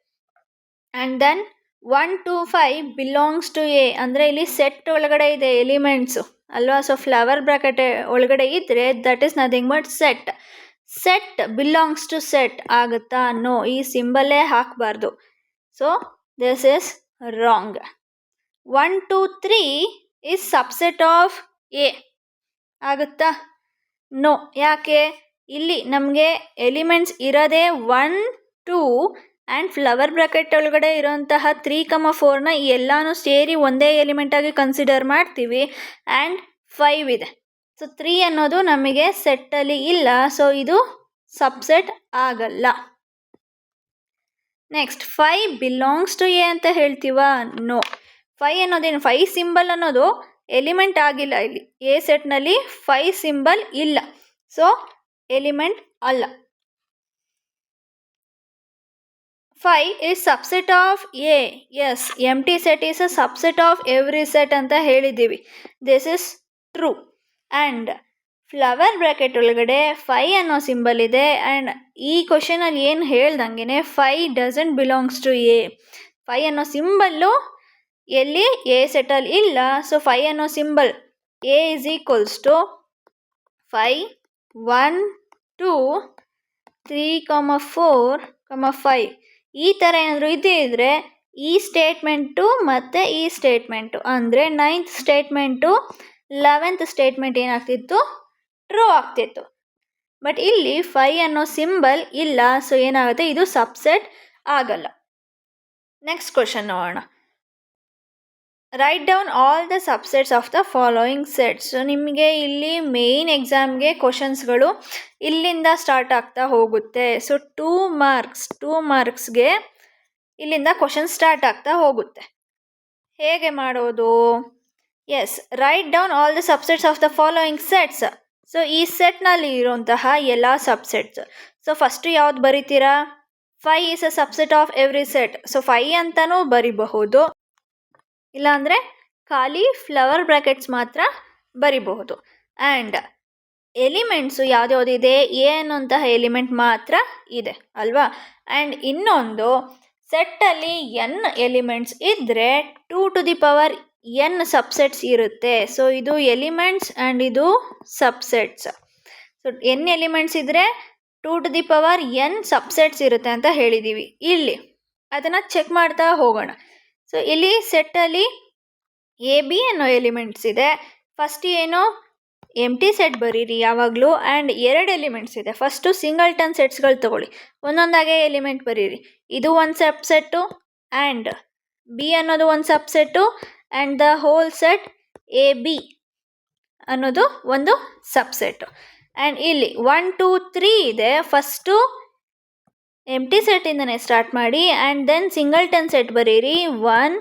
And then 1 to 5 belongs to A. ಅಂದರೆ ಇಲ್ಲಿ ಸೆಟ್ ಒಳಗಡೆ ಇದೆ ಎಲಿಮೆಂಟ್ಸು ಅಲ್ವಾ? ಸೊ ಫ್ಲವರ್ ಬ್ರ್ಯಾಕೆಟ್ ಒಳಗಡೆ ಇದ್ದರೆ that is nothing but set. Set belongs to set ಆಗುತ್ತಾ? ನೋ, ಈ ಸಿಂಬಲ್ಲೇ ಹಾಕಬಾರ್ದು. So this is wrong. 1 to 3 is subset of A ಆಗುತ್ತಾ? ನೋ. ಯಾಕೆ? ಇಲ್ಲಿ ನಮಗೆ ಎಲಿಮೆಂಟ್ಸ್ ಇರೋದೇ 1, 2 ಆ್ಯಂಡ್ ಫ್ಲವರ್ ಬ್ರ್ಯಾಕೆಟ್ ಒಳಗಡೆ ಇರೋಂತಹ 3, 4ನ ಎಲ್ಲನೂ ಸೇರಿ ಒಂದೇ ಎಲಿಮೆಂಟಾಗಿ ಕನ್ಸಿಡರ್ ಮಾಡ್ತೀವಿ. ಆ್ಯಂಡ್ 5 ಇದೆ. ಸೊ 3 ಅನ್ನೋದು ನಮಗೆ ಸೆಟ್ಟಲ್ಲಿ ಇಲ್ಲ. ಸೊ ಇದು ಸಬ್ಸೆಟ್ ಆಗಲ್ಲ. ನೆಕ್ಸ್ಟ್ 5 ಬಿಲಾಂಗ್ಸ್ ಟು ಎ ಅಂತ ಹೇಳ್ತೀವಾ? ನೋ. 5 ಅನ್ನೋದೇನು? 5 ಸಿಂಬಲ್ ಅನ್ನೋದು ಎಲಿಮೆಂಟ್ ಆಗಿಲ್ಲ. ಇಲ್ಲಿ ಎ ಸೆಟ್ನಲ್ಲಿ 5 ಸಿಂಬಲ್ ಇಲ್ಲ. ಸೊ ಎಲಿಮೆಂಟ್ ಅಲ್ಲ. 5 is subset of A. Yes, empty set is a subset of every set ಅಂತ ಹೇಳಿದ್ದೀವಿ. This is true. And flower bracket ಒಳಗಡೆ 5 ಅನ್ನೋ ಸಿಂಬಲ್ ಇದೆ. ಆ್ಯಂಡ್ ಈ ಕ್ವಶನಲ್ಲಿ ಏನು ಹೇಳ್ದಂಗೆ 5 ಡಸಂಟ್ ಬಿಲಾಂಗ್ಸ್ ಟು ಎ. 5 ಅನ್ನೋ ಸಿಂಬಲ್ಲು ಎಲ್ಲಿ ಎ ಸೆಟಲ್ಲಿ ಇಲ್ಲ. ಸೊ 5 ಅನ್ನೋ symbol A is equals to 5, 1, 2, 3, 4, 5 ಈ ಥರ ಏನಾದರೂ ಇದ್ದರೆ ಈ ಸ್ಟೇಟ್ಮೆಂಟು ಮತ್ತು ಈ ಸ್ಟೇಟ್ಮೆಂಟು ಅಂದರೆ 9th ಸ್ಟೇಟ್ಮೆಂಟು 11th ಸ್ಟೇಟ್ಮೆಂಟ್ ಏನಾಗ್ತಿತ್ತು? ಟ್ರೂ ಆಗ್ತಿತ್ತು. ಬಟ್ ಇಲ್ಲಿ 5 ಅನ್ನೋ ಸಿಂಬಲ್ ಇಲ್ಲ. ಸೊ ಏನಾಗುತ್ತೆ? ಇದು ಸಬ್ಸೆಟ್ ಆಗಲ್ಲ. ನೆಕ್ಸ್ಟ್ ಕ್ವಶನ್ ನೋಡೋಣ. Right down all the subsets of the following sets. So ನಿಮಗೆ ಇಲ್ಲಿ ಮೇಯ್ನ್ ಎಕ್ಸಾಮ್ಗೆ ಕ್ವಶನ್ಸ್ಗಳು ಇಲ್ಲಿಂದ ಸ್ಟಾರ್ಟ್ ಆಗ್ತಾ ಹೋಗುತ್ತೆ. ಸೊ 2 ಮಾರ್ಕ್ಸ್ಗೆ ಇಲ್ಲಿಂದ ಕ್ವಶನ್ ಸ್ಟಾರ್ಟ್ ಆಗ್ತಾ ಹೋಗುತ್ತೆ. ಹೇಗೆ ಮಾಡೋದು? Yes, write down all the subsets of the following sets. So ಈ ಸೆಟ್ನಲ್ಲಿ ಇರುವಂತಹ ಎಲ್ಲ ಸಬ್ಸೆಟ್ಸ್. ಸೊ ಫಸ್ಟು ಯಾವ್ದು ಬರಿತೀರಾ? 5 is a subset of every set. So 5 ಅಂತಲೂ ಬರಿಬಹುದು, ಇಲ್ಲಾಂದರೆ ಖಾಲಿ ಫ್ಲವರ್ ಬ್ರ್ಯಾಕೆಟ್ಸ್ ಮಾತ್ರ ಬರಿಬಹುದು. ಆ್ಯಂಡ್ ಎಲಿಮೆಂಟ್ಸು ಯಾವ್ದ್ಯಾವುದಿದೆ? ಎ ಅನ್ನೋಂತಹ ಎಲಿಮೆಂಟ್ ಮಾತ್ರ ಇದೆ ಅಲ್ವಾ? ಆ್ಯಂಡ್ ಇನ್ನೊಂದು, ಸೆಟ್ಟಲ್ಲಿ ಎನ್ ಎಲಿಮೆಂಟ್ಸ್ ಇದ್ದರೆ 2 to the power n subsets ಇರುತ್ತೆ. ಸೊ ಇದು ಎಲಿಮೆಂಟ್ಸ್ ಆ್ಯಂಡ್ ಇದು ಸಬ್ಸೆಟ್ಸ್. ಸೊ ಎನ್ ಎಲಿಮೆಂಟ್ಸ್ ಇದ್ದರೆ 2 to the power n subsets ಇರುತ್ತೆ ಅಂತ ಹೇಳಿದ್ದೀವಿ. ಇಲ್ಲಿ ಅದನ್ನು ಚೆಕ್ ಮಾಡ್ತಾ ಹೋಗೋಣ. ಸೊ ಇಲ್ಲಿ ಸೆಟ್ಟಲ್ಲಿ ಎ ಬಿ ಅನ್ನೋ ಎಲಿಮೆಂಟ್ಸ್ ಇದೆ. ಫಸ್ಟ್ ಏನು? ಎಂಟಿ ಸೆಟ್ ಬರೀರಿ ಯಾವಾಗಲೂ. ಆ್ಯಂಡ್ 2 ಎಲಿಮೆಂಟ್ಸ್ ಇದೆ. ಫಸ್ಟು ಸಿಂಗಲ್ಟನ್ ಸೆಟ್ಸ್ಗಳು ತೊಗೊಳ್ಳಿ, ಒಂದೊಂದಾಗೆ ಎಲಿಮೆಂಟ್ ಬರೀರಿ. ಇದು ಒಂದು ಸಬ್ಸೆಟ್ಟು ಆ್ಯಂಡ್ ಬಿ ಅನ್ನೋದು ಒಂದು ಸಬ್ಸೆಟ್ಟು and the whole set A B ಅನ್ನೋದು ಒಂದು ಸಬ್ಸೆಟ್ಟು. ಆ್ಯಂಡ್ ಇಲ್ಲಿ 1, 2, 3 ಇದೆ. ಫಸ್ಟು ಎಂಟಿ ಸೆಟ್ಟಿಂದನೇ ಸ್ಟಾರ್ಟ್ ಮಾಡಿ ಆ್ಯಂಡ್ ದೆನ್ ಸಿಂಗಲ್ಟನ್ ಸೆಟ್ ಬರೀರಿ. 1,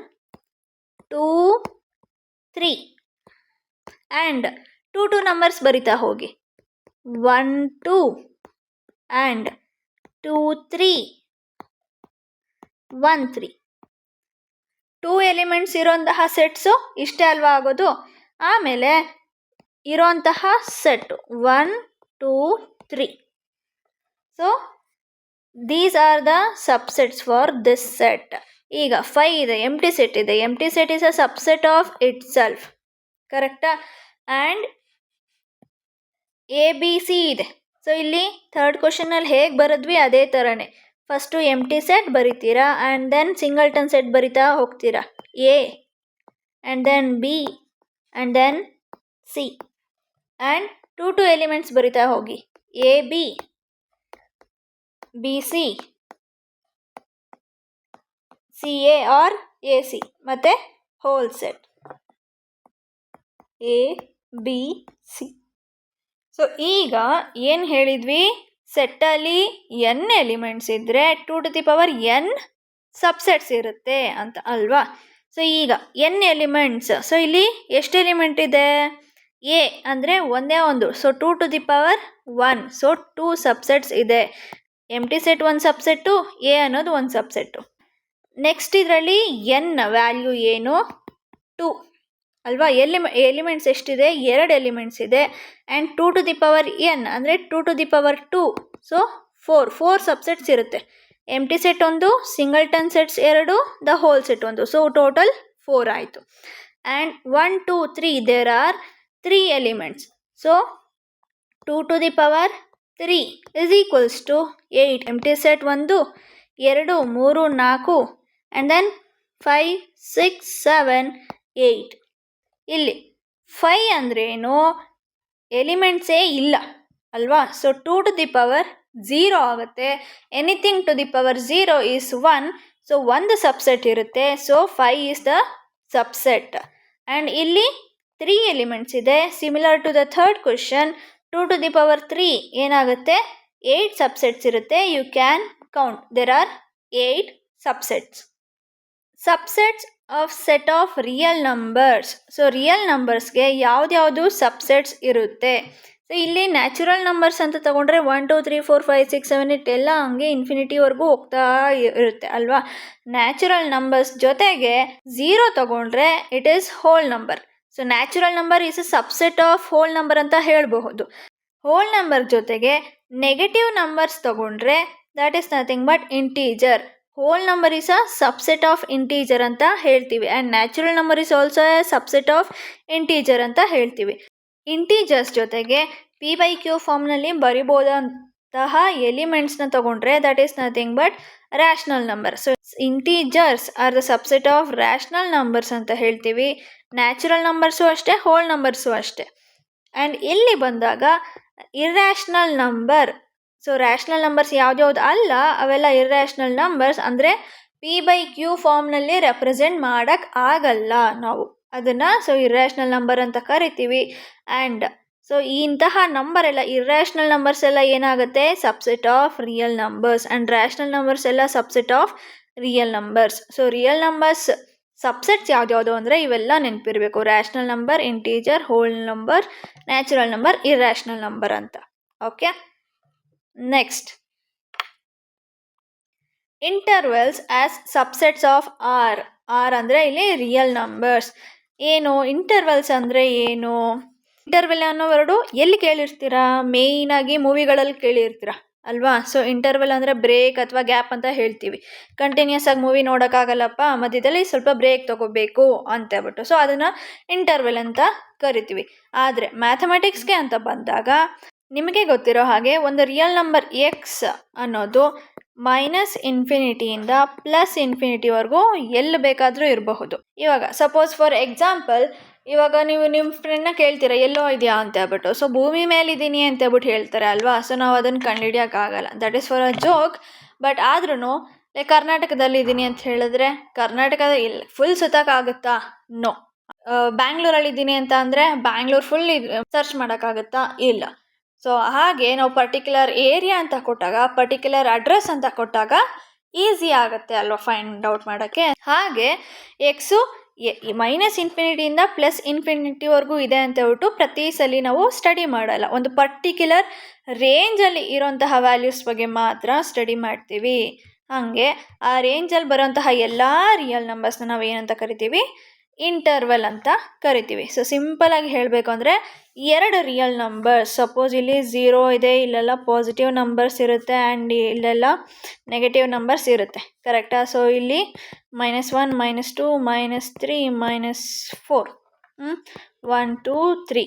2, 3 ಆ್ಯಂಡ್ 2 ನಂಬರ್ಸ್ ಬರಿತಾ ಹೋಗಿ. 1, 2 ಆ್ಯಂಡ್ 2, 3, 1, 3. 2 ಎಲಿಮೆಂಟ್ಸ್ ಇರೋಂತಹ ಸೆಟ್ಸು ಇಷ್ಟೇ ಅಲ್ವಾ ಆಗೋದು? ಆಮೇಲೆ ಇರೋಂತಹ set 1, 2, 3. So these are the subsets for this set. ಈಗ 5 ಇದೆ, ಎಂಟಿ ಸೆಟ್ ಇದೆ. Empty set is a subset of itself, ಕರೆಕ್ಟಾ? ಆ್ಯಂಡ್ ಎ ಬಿ ಸಿ ಇದೆ. ಸೊ ಇಲ್ಲಿ ಥರ್ಡ್ ಕ್ವಶನಲ್ಲಿ ಹೇಗೆ ಬರೆದ್ವಿ ಅದೇ ಥರನೇ. ಫಸ್ಟು ಎಂಟಿ ಸೆಟ್ ಬರಿತೀರಾ ಆ್ಯಂಡ್ ದೆನ್ ಸಿಂಗಲ್ಟನ್ ಸೆಟ್ ಬರಿತಾ ಹೋಗ್ತೀರಾ. A and then B and then C and 2 elements ಬರಿತಾ ಹೋಗಿ. A B, B C, C A or A C ಮತ್ತು whole set A B C. So ಈಗ ಏನು ಹೇಳಿದ್ವಿ, ಸೆಟ್ಟಲ್ಲಿ N elements ಇದ್ದರೆ 2n ಸಬ್ಸೆಟ್ಸ್ ಇರುತ್ತೆ ಅಂತ ಅಲ್ವಾ. ಸೊ ಈಗ ಎನ್ ಎಲಿಮೆಂಟ್ಸ್, ಸೊ ಇಲ್ಲಿ ಎಷ್ಟು ಎಲಿಮೆಂಟ್ ಇದೆ, ಎ ಅಂದರೆ ಒಂದೇ ಒಂದು, ಸೊ 2n, ಸೊ 2 ಸಬ್ಸೆಟ್ಸ್ ಇದೆ. ಎಂಟಿ ಸೆಟ್ ಒಂದು ಸಬ್ಸೆಟ್ಟು, ಎ ಅನ್ನೋದು ಒಂದು ಸಬ್ಸೆಟ್ಟು. ನೆಕ್ಸ್ಟ್ ಇದರಲ್ಲಿ ಎನ್ ವ್ಯಾಲ್ಯೂ ಏನು, 2 ಅಲ್ವಾ. ಎಲಿಮೆಂಟ್ಸ್ ಎಷ್ಟಿದೆ, 2 ಎಲಿಮೆಂಟ್ಸ್ ಇದೆ. ಆ್ಯಂಡ್ 2n ಅಂದರೆ 2, ಸೊ 4 ಸಬ್ಸೆಟ್ಸ್ ಇರುತ್ತೆ. ಎಂಟಿ ಸೆಟ್ ಒಂದು, singleton sets 2, the whole set ಒಂದು, ಸೊ ಟೋಟಲ್ 4 ಆಯಿತು. And 1, 2, 3 there are 3 elements. So 2 is equals to 8. Empty set 1, 2, 3, 4 and then 5, 6, 7, 8. ಇಲ್ಲಿ 5 ಅಂದ್ರೇನು, ಎಲಿಮೆಂಟ್ಸೇ ಇಲ್ಲ ಅಲ್ವಾ. ಸೊ 2 ಆಗುತ್ತೆ. ಎನಿಥಿಂಗ್ 0 ಈಸ್ 1, ಸೊ ಒಂದು ಸಬ್ಸೆಟ್ ಇರುತ್ತೆ. So 5 is the subset. And ಇಲ್ಲಿ 3 ಎಲಿಮೆಂಟ್ಸ್ ಇದೆ. Similar to the third question, 2 ಏನಾಗುತ್ತೆ, 8 ಸಬ್ಸೆಟ್ಸ್ ಇರುತ್ತೆ. You can count, there are 8 subsets. Subsets of set of real numbers. So real ನಂಬರ್ಸ್ಗೆ ಯಾವ್ದ್ಯಾವುದು subsets ಇರುತ್ತೆ. So ಇಲ್ಲಿ ನ್ಯಾಚುರಲ್ ನಂಬರ್ಸ್ ಅಂತ ತಗೊಂಡ್ರೆ 1, 2, 3, 4, 5, 6, 7, 8 ಎಲ್ಲ ಹಂಗೆ ಇನ್ಫಿನಿಟಿವರೆಗೂ ಹೋಗ್ತಾ ಇರುತ್ತೆ ಅಲ್ವಾ. ನ್ಯಾಚುರಲ್ ನಂಬರ್ಸ್ ಜೊತೆಗೆ 0 ತಗೊಂಡ್ರೆ it is whole number. So natural number is a subset of whole number ಅಂತ ಹೇಳಬಹುದು. ಹೋಲ್ ನಂಬರ್ ಜೊತೆಗೆ ನೆಗೆಟಿವ್ ನಂಬರ್ಸ್ ತಗೊಂಡ್ರೆ that is nothing but integer. Whole number is a subset of integer ಅಂತ ಹೇಳ್ತೀವಿ. And natural number is also A subset of integer ಅಂತ ಹೇಳ್ತೀವಿ. Integers ಜೊತೆಗೆ p/q ಫಾರ್ಮ್ನಲ್ಲಿ ಬರಿಬೋದಂತಹ ಎಲಿಮೆಂಟ್ಸ್ನ ತಗೊಂಡ್ರೆ that is nothing but rational number. So integers are the subset of rational numbers ಅಂತ ಹೇಳ್ತೀವಿ. Natural numbers ಅಷ್ಟೇ, hole numbers ಅಷ್ಟೇ. ಆ್ಯಂಡ್ ಇಲ್ಲಿ ಬಂದಾಗ irrational number, so rational numbers ಯಾವ್ದ್ಯಾವ್ದು ಅಲ್ಲ ಅವೆಲ್ಲ ಇರ್ರ್ಯಾಷನಲ್ ನಂಬರ್ಸ್, ಅಂದರೆ p/q ಫಾರ್ಮ್ನಲ್ಲಿ ರೆಪ್ರೆಸೆಂಟ್ ಮಾಡೋಕ್ಕೆ ಆಗಲ್ಲ ನಾವು ಅದನ್ನು. ಸೊ ಇರ್ರ್ಯಾಷನಲ್ ನಂಬರ್ ಅಂತ ಕರಿತೀವಿ. ಆ್ಯಂಡ್ ಸೊ ಇಂತಹ ನಂಬರ್ ಎಲ್ಲ, ಇರ್ರ್ಯಾಷನಲ್ ನಂಬರ್ಸ್ ಎಲ್ಲ ಏನಾಗುತ್ತೆ, subset of real numbers. And rational numbers ಎಲ್ಲ subset of real numbers. So real numbers subsets ಯಾವ್ದ್ಯಾವುದು ಅಂದರೆ ಇವೆಲ್ಲ ನೆನಪಿರಬೇಕು, rational number, integer, whole number, natural number, irrational number ಅಂತ. Okay, next intervals as subsets of R. ಅಂದರೆ ಇಲ್ಲಿ real numbers. ಏನು intervals ಅಂದರೆ ಏನು? ಇಂಟರ್ವೆಲ್ ಅನ್ನೋ ವರ್ಡು ಎಲ್ಲಿ ಕೇಳಿರ್ತೀರಾ? ಮೇಯ್ನಾಗಿ ಮೂವಿಗಳಲ್ಲಿ ಕೇಳಿರ್ತೀರ ಅಲ್ವಾ. ಸೊ ಇಂಟರ್ವೆಲ್ ಅಂದರೆ ಬ್ರೇಕ್ ಅಥವಾ ಗ್ಯಾಪ್ ಅಂತ ಹೇಳ್ತೀವಿ. ಕಂಟಿನ್ಯೂಸ್ ಆಗಿ ಮೂವಿ ನೋಡೋಕ್ಕಾಗಲ್ಲಪ್ಪ, ಮಧ್ಯದಲ್ಲಿ ಸ್ವಲ್ಪ ಬ್ರೇಕ್ ತೊಗೋಬೇಕು ಅಂತ ಹೇಳ್ಬಿಟ್ಟು, ಸೊ ಅದನ್ನು ಇಂಟರ್ವೆಲ್ ಅಂತ ಕರಿತೀವಿ. ಆದರೆ ಮ್ಯಾಥಮೆಟಿಕ್ಸ್ಗೆ ಅಂತ ಬಂದಾಗ ನಿಮಗೆ ಗೊತ್ತಿರೋ ಹಾಗೆ ಒಂದು ರಿಯಲ್ ನಂಬರ್ ಎಕ್ಸ್ ಅನ್ನೋದು -∞ಇಂದ +∞ವರೆಗೂ ಎಲ್ಲಿ ಬೇಕಾದರೂ ಇರಬಹುದು. ಇವಾಗ ಸಪೋಸ್ ಫಾರ್ ಎಕ್ಸಾಂಪಲ್, ಇವಾಗ ನೀವು ನಿಮ್ಮ ಫ್ರೆಂಡ್ನ ಕೇಳ್ತೀರಾ ಎಲ್ಲೋ ಇದೆಯಾ ಅಂತ ಹೇಳ್ಬಿಟ್ಟು, ಸೊ ಭೂಮಿ ಮೇಲಿದ್ದೀನಿ ಅಂತ ಹೇಳ್ಬಿಟ್ಟು ಹೇಳ್ತಾರೆ ಅಲ್ವಾ. ಸೊ ನಾವು ಅದನ್ನು ಕಂಡುಹಿಡಿಯೋಕ್ಕಾಗಲ್ಲ, that is for a joke. But ಆದ್ರೂ ಕರ್ನಾಟಕದಲ್ಲಿ ಇದ್ದೀನಿ ಅಂತ ಹೇಳಿದ್ರೆ ಕರ್ನಾಟಕದ ಇಲ್ಲ ಫುಲ್ ಸುತ್ತಕ್ಕಾಗುತ್ತಾ? ನೋ. ಬ್ಯಾಂಗ್ಳೂರಲ್ಲಿದ್ದೀನಿ ಅಂತ ಅಂದರೆ ಬ್ಯಾಂಗ್ಳೂರ್ ಫುಲ್ ಸರ್ಚ್ ಮಾಡೋಕ್ಕಾಗುತ್ತಾ? ಇಲ್ಲ. ಸೊ ಹಾಗೆ ನಾವು ಪರ್ಟಿಕ್ಯುಲರ್ ಏರಿಯಾ ಅಂತ ಕೊಟ್ಟಾಗ, ಪರ್ಟಿಕ್ಯುಲರ್ ಅಡ್ರೆಸ್ ಅಂತ ಕೊಟ್ಟಾಗ ಈಸಿ ಆಗುತ್ತೆ ಅಲ್ವಾ ಫೈಂಡ್ ಔಟ್ ಮಾಡೋಕ್ಕೆ. ಹಾಗೆ ಎಕ್ಸು -∞ಇಂದ +∞ವರೆಗೂ ಇದೆ ಅಂತ ಹೇಳ್ಬಿಟ್ಟು ಪ್ರತಿ ಸಲ ನಾವು ಸ್ಟಡಿ ಮಾಡಲ್ಲ, ಒಂದು ಪರ್ಟಿಕ್ಯುಲರ್ ರೇಂಜಲ್ಲಿ ಇರೋಂತಹ ವ್ಯಾಲ್ಯೂಸ್ ಬಗ್ಗೆ ಮಾತ್ರ ಸ್ಟಡಿ ಮಾಡ್ತೀವಿ. ಹಾಗೆ ಆ ರೇಂಜಲ್ಲಿ ಬರೋಂತಹ ಎಲ್ಲ ರಿಯಲ್ ನಂಬರ್ಸ್ನ ನಾವು ಏನಂತ ಕರಿತೀವಿ? ಇಂಟರ್ವಲ್ ಅಂತ ಕರಿತೀವಿ. ಸೊ ಸಿಂಪಲಾಗಿ ಹೇಳಬೇಕು ಅಂದರೆ 2 ರಿಯಲ್ ನಂಬರ್ಸ್, ಸಪೋಸ್ ಇಲ್ಲಿ 0 ಇದೆ, ಇಲ್ಲೆಲ್ಲ ಪಾಸಿಟಿವ್ ನಂಬರ್ಸ್ ಇರುತ್ತೆ ಆ್ಯಂಡ್ ಇಲ್ಲೆಲ್ಲ ನೆಗೆಟಿವ್ ನಂಬರ್ಸ್ ಇರುತ್ತೆ, ಕರೆಕ್ಟಾ? ಸೊ ಇಲ್ಲಿ -1, -2, -3, -4, 1, 2, 3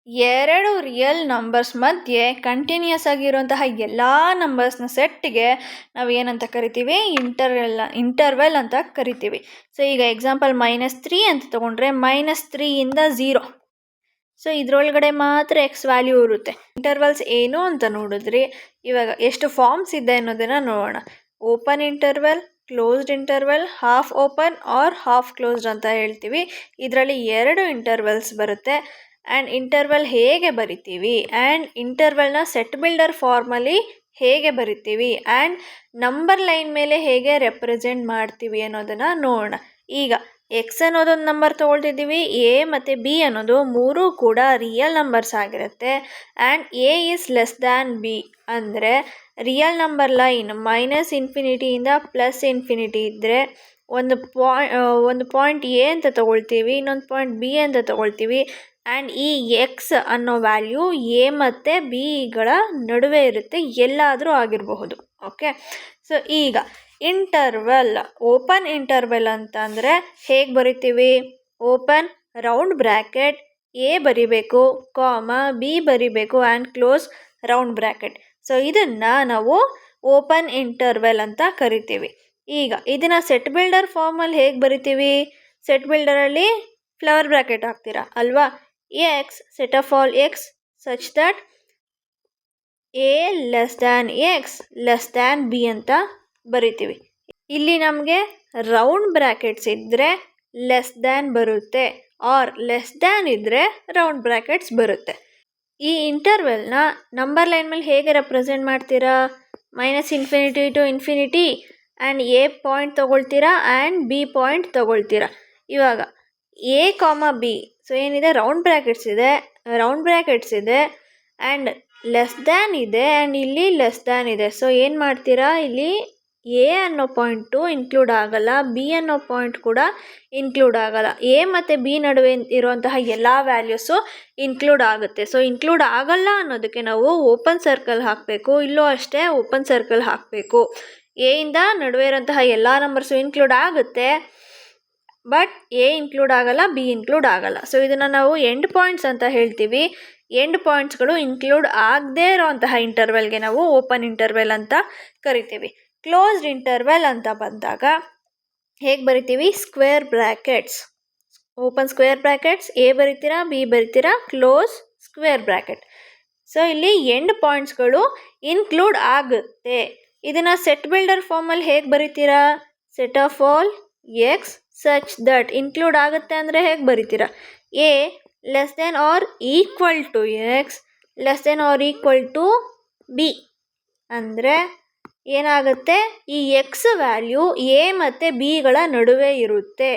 2 ರಿಯಲ್ ನಂಬರ್ಸ್ ಮಧ್ಯೆ ಕಂಟಿನ್ಯೂಸ್ ಆಗಿರುವಂತಹ ಎಲ್ಲ ನಂಬರ್ಸ್ನ ಸೆಟ್ಗೆ ನಾವು ಏನಂತ ಕರಿತೀವಿ? ಇಂಟರ್ವೆಲ್ ಅಂತ ಕರಿತೀವಿ. ಸೊ ಈಗ ಎಕ್ಸಾಂಪಲ್ -3 ಅಂತ ತೊಗೊಂಡ್ರೆ -3ಇಂದ 0, ಸೊ ಇದರೊಳಗಡೆ ಮಾತ್ರ ಎಕ್ಸ್ ವ್ಯಾಲ್ಯೂ ಇರುತ್ತೆ. ಇಂಟರ್ವಲ್ಸ್ ಏನು ಅಂತ ನೋಡಿದ್ರಿ, ಇವಾಗ ಎಷ್ಟು ಫಾರ್ಮ್ಸ್ ಇದೆ ಅನ್ನೋದನ್ನು ನೋಡೋಣ. Open interval, closed interval, half open or half closed ಅಂತ ಹೇಳ್ತೀವಿ. ಇದರಲ್ಲಿ 2 ಇಂಟರ್ವೆಲ್ಸ್ ಬರುತ್ತೆ. ಆ್ಯಂಡ್ ಇಂಟರ್ವಲ್ ಹೇಗೆ ಬರಿತೀವಿ, ಆ್ಯಂಡ್ ಇಂಟರ್ವಲ್ನ ಸೆಟ್ ಬಿಲ್ಡರ್ ಫಾರ್ಮಲ್ಲಿ ಹೇಗೆ ಬರಿತೀವಿ, ಆ್ಯಂಡ್ ನಂಬರ್ ಲೈನ್ ಮೇಲೆ ಹೇಗೆ ರೆಪ್ರೆಸೆಂಟ್ ಮಾಡ್ತೀವಿ ಅನ್ನೋದನ್ನು ನೋಡೋಣ. ಈಗ ಎಕ್ಸ್ ಅನ್ನೋದೊಂದು ನಂಬರ್ ತೊಗೊಳ್ತಿದ್ದೀವಿ, ಎ ಮತ್ತು ಬಿ ಅನ್ನೋದು ಮೂರೂ ಕೂಡ ರಿಯಲ್ ನಂಬರ್ಸ್ ಆಗಿರುತ್ತೆ. And A is less than B ಅಂದರೆ ರಿಯಲ್ ನಂಬರ್ ಲೈನ್ -ಇನ್ಫಿನಿಟಿಯಿಂದ +ಇನ್ಫಿನಿಟಿ ಇದ್ದರೆ ಒಂದು ಪಾಯಿಂಟ್ ಎ ಅಂತ ತೊಗೊಳ್ತೀವಿ, ಇನ್ನೊಂದು ಪಾಯಿಂಟ್ ಬಿ ಅಂತ ತೊಗೊಳ್ತೀವಿ. ಆ್ಯಂಡ್ ಈ ಎಕ್ಸ್ ಅನ್ನೋ ವ್ಯಾಲ್ಯೂ ಎ ಮತ್ತು ಬಿಗಳ ನಡುವೆ ಇರುತ್ತೆ, ಎಲ್ಲಾದರೂ ಆಗಿರಬಹುದು. ಓಕೆ, ಸೊ ಈಗ ಇಂಟರ್ವಲ್, ಓಪನ್ ಇಂಟರ್ವಲ್ ಅಂತ ಅಂದರೆ ಹೇಗೆ ಬರಿತೀವಿ? ಓಪನ್ ರೌಂಡ್ ಬ್ರ್ಯಾಕೆಟ್ ಎ ಬರಿಬೇಕು, ಕಾಮ ಬಿ ಬರಿಬೇಕು, and close round bracket. So ಇದನ್ನು ನಾವು ಓಪನ್ ಇಂಟರ್ವಲ್ ಅಂತ ಕರಿತೀವಿ. ಈಗ ಇದನ್ನು ಸೆಟ್ ಬಿಲ್ಡರ್ ಫಾರ್ಮಲ್ಲಿ ಹೇಗೆ ಬರಿತೀವಿ? ಸೆಟ್ ಬಿಲ್ಡರಲ್ಲಿ ಫ್ಲವರ್ ಬ್ರ್ಯಾಕೆಟ್ ಹಾಕ್ತೀರಾ ಅಲ್ವಾ? X set of all X such that A less than X less than B ಅಂತ ಬರಿತೀವಿ. ಇಲ್ಲಿ ನಮಗೆ ರೌಂಡ್ ಬ್ರ್ಯಾಕೆಟ್ಸ್ ಇದ್ದರೆ ಲೆಸ್ ದ್ಯಾನ್ ಬರುತ್ತೆ, ಆರ್ ಲೆಸ್ ದ್ಯಾನ್ ಇದ್ದರೆ ರೌಂಡ್ ಬ್ರ್ಯಾಕೆಟ್ಸ್ ಬರುತ್ತೆ. ಈ ಇಂಟರ್ವಲ್ನ ನಂಬರ್ ಲೈನ್ ಮೇಲೆ ಹೇಗೆ ರೆಪ್ರೆಸೆಂಟ್ ಮಾಡ್ತೀರಾ? -Minus infinity to infinity, and A point ತೊಗೊಳ್ತೀರಾ ಆ್ಯಂಡ್ ಬಿ ಪಾಯಿಂಟ್ ತೊಗೊಳ್ತೀರಾ. ಇವಾಗ ಎ ಕಾಮ ಬಿ, ಸೊ ಏನಿದೆ ರೌಂಡ್ ಬ್ರ್ಯಾಕೆಟ್ಸ್ ಇದೆ ಆ್ಯಂಡ್ ಲೆಸ್ ದ್ಯಾನ್ ಇದೆ, ಆ್ಯಂಡ್ ಇಲ್ಲಿ ಲೆಸ್ ದ್ಯಾನ್ ಇದೆ. ಸೊ ಏನು ಮಾಡ್ತೀರಾ? ಇಲ್ಲಿ ಎ ಅನ್ನೋ ಪಾಯಿಂಟು ಇನ್ಕ್ಲೂಡ್ ಆಗಲ್ಲ, ಬಿ ಅನ್ನೋ ಪಾಯಿಂಟ್ ಕೂಡ ಇನ್ಕ್ಲೂಡ್ ಆಗಲ್ಲ. ಎ ಮತ್ತು ಬಿ ನಡುವೆ ಇರುವಂತಹ ಎಲ್ಲ ವ್ಯಾಲ್ಯೂಸು ಇನ್ಕ್ಲೂಡ್ ಆಗುತ್ತೆ. ಸೊ ಇನ್ಕ್ಲೂಡ್ ಆಗಲ್ಲ ಅನ್ನೋದಕ್ಕೆ ನಾವು ಓಪನ್ ಸರ್ಕಲ್ ಹಾಕಬೇಕು. ಇಲ್ಲೂ ಅಷ್ಟೇ ಓಪನ್ ಸರ್ಕಲ್ ಹಾಕಬೇಕು. ಎಯಿಂದ ನಡುವೆ ಇರೋಂತಹ ಎಲ್ಲ ನಂಬರ್ಸು ಇನ್ಕ್ಲೂಡ್ ಆಗುತ್ತೆ, ಬಟ್ ಎ ಇನ್ಕ್ಲೂಡ್ ಆಗಲ್ಲ, ಬಿ ಇನ್ಕ್ಲೂಡ್ ಆಗಲ್ಲ. ಸೊ ಇದನ್ನು ನಾವು ಎಂಡ್ ಪಾಯಿಂಟ್ಸ್ ಅಂತ ಹೇಳ್ತೀವಿ. ಎಂಡ್ ಪಾಯಿಂಟ್ಸ್ಗಳು ಇನ್ಕ್ಲೂಡ್ ಆಗದೇ ಇರೋಂತಹ ಇಂಟರ್ವಲ್ಗೆ ನಾವು ಓಪನ್ ಇಂಟರ್ವಲ್ ಅಂತ ಕರಿತೀವಿ. ಕ್ಲೋಸ್ಡ್ ಇಂಟರ್ವಲ್ ಅಂತ ಬಂದಾಗ ಹೇಗೆ ಬರಿತೀವಿ? Square brackets, open square brackets, A ಬರಿತೀರಾ, ಬಿ ಬರಿತೀರಾ, ಕ್ಲೋಸ್ ಸ್ಕ್ವೇರ್ ಬ್ರ್ಯಾಕೆಟ್. ಸೊ ಇಲ್ಲಿ ಎಂಡ್ ಪಾಯಿಂಟ್ಸ್ಗಳು ಇನ್ಕ್ಲೂಡ್ ಆಗುತ್ತೆ. ಇದನ್ನು ಸೆಟ್ ಬಿಲ್ಡರ್ ಫಾರ್ಮಲ್ಲಿ ಹೇಗೆ ಬರಿತೀರಾ? Set of all X such that, include ಆಗುತ್ತೆ ಅಂದರೆ ಹೇಗೆ ಬರಿತೀರಾ? A less than or equal to X less than or equal to B ಅಂದರೆ ಏನಾಗುತ್ತೆ? ಈ ಎಕ್ಸ್ ವ್ಯಾಲ್ಯೂ ಎ ಮತ್ತು ಬಿಗಳ ನಡುವೆ ಇರುತ್ತೆ.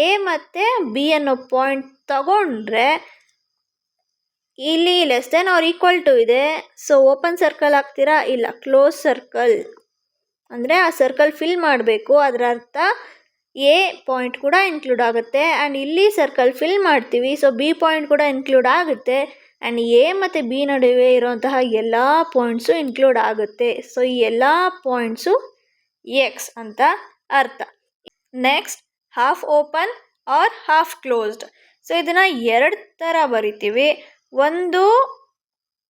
ಎ ಮತ್ತು ಬಿ ಅನ್ನೋ ಪಾಯಿಂಟ್ ತಗೊಂಡ್ರೆ ಇಲ್ಲಿ less than or equal to ಇದೆ, ಸೊ ಓಪನ್ ಸರ್ಕಲ್ ಹಾಕ್ತೀರಾ? ಇಲ್ಲ, ಕ್ಲೋಸ್ ಸರ್ಕಲ್ ಅಂದರೆ ಆ ಸರ್ಕಲ್ ಫಿಲ್ ಮಾಡಬೇಕು. ಅದರ ಅರ್ಥ ಎ ಪಾಯಿಂಟ್ ಕೂಡ ಇನ್ಕ್ಲೂಡ್ ಆಗುತ್ತೆ, ಆ್ಯಂಡ್ ಇಲ್ಲಿ ಸರ್ಕಲ್ ಫಿಲ್ ಮಾಡ್ತೀವಿ, ಸೊ ಬಿ ಪಾಯಿಂಟ್ ಕೂಡ ಇನ್ಕ್ಲೂಡ್ ಆಗುತ್ತೆ, ಆ್ಯಂಡ್ ಎ ಮತ್ತು ಬಿ ನಡುವೆ ಇರುವಂತಹ ಎಲ್ಲ ಪಾಯಿಂಟ್ಸು ಇನ್ಕ್ಲೂಡ್ ಆಗುತ್ತೆ. ಸೊ ಈ ಎಲ್ಲ ಪಾಯಿಂಟ್ಸು ಎಕ್ಸ್ ಅಂತ ಅರ್ಥ. Next half open or half closed. So ಇದನ್ನು ಎರಡು ಥರ ಬರಿತೀವಿ. ಒಂದು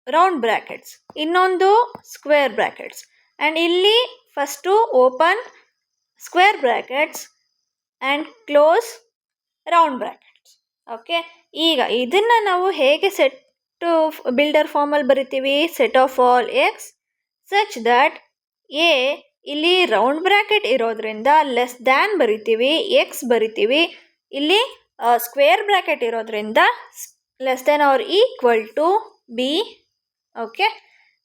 ರೌಂಡ್ ಬ್ರ್ಯಾಕೆಟ್ಸ್, ಇನ್ನೊಂದು ಸ್ಕ್ವೇರ್ ಬ್ರ್ಯಾಕೆಟ್ಸ್. ಆ್ಯಂಡ್ ಇಲ್ಲಿ first open square brackets and close round brackets. Okay, ಈಗ ಇದನ್ನು ನಾವು ಹೇಗೆ ಸೆಟ್ ಬಿಲ್ಡರ್ ಫಾರ್ಮಲ್ಲಿ ಬರಿತೀವಿ? Set of all X such that A, ಇಲ್ಲಿ ರೌಂಡ್ ಬ್ರ್ಯಾಕೆಟ್ ಇರೋದ್ರಿಂದ ಲೆಸ್ ದ್ಯಾನ್ ಬರಿತೀವಿ, ಎಕ್ಸ್ ಬರಿತೀವಿ. ಇಲ್ಲಿ ಸ್ಕ್ವೇರ್ ಬ್ರ್ಯಾಕೆಟ್ ಇರೋದ್ರಿಂದ less than or equal to B. Okay,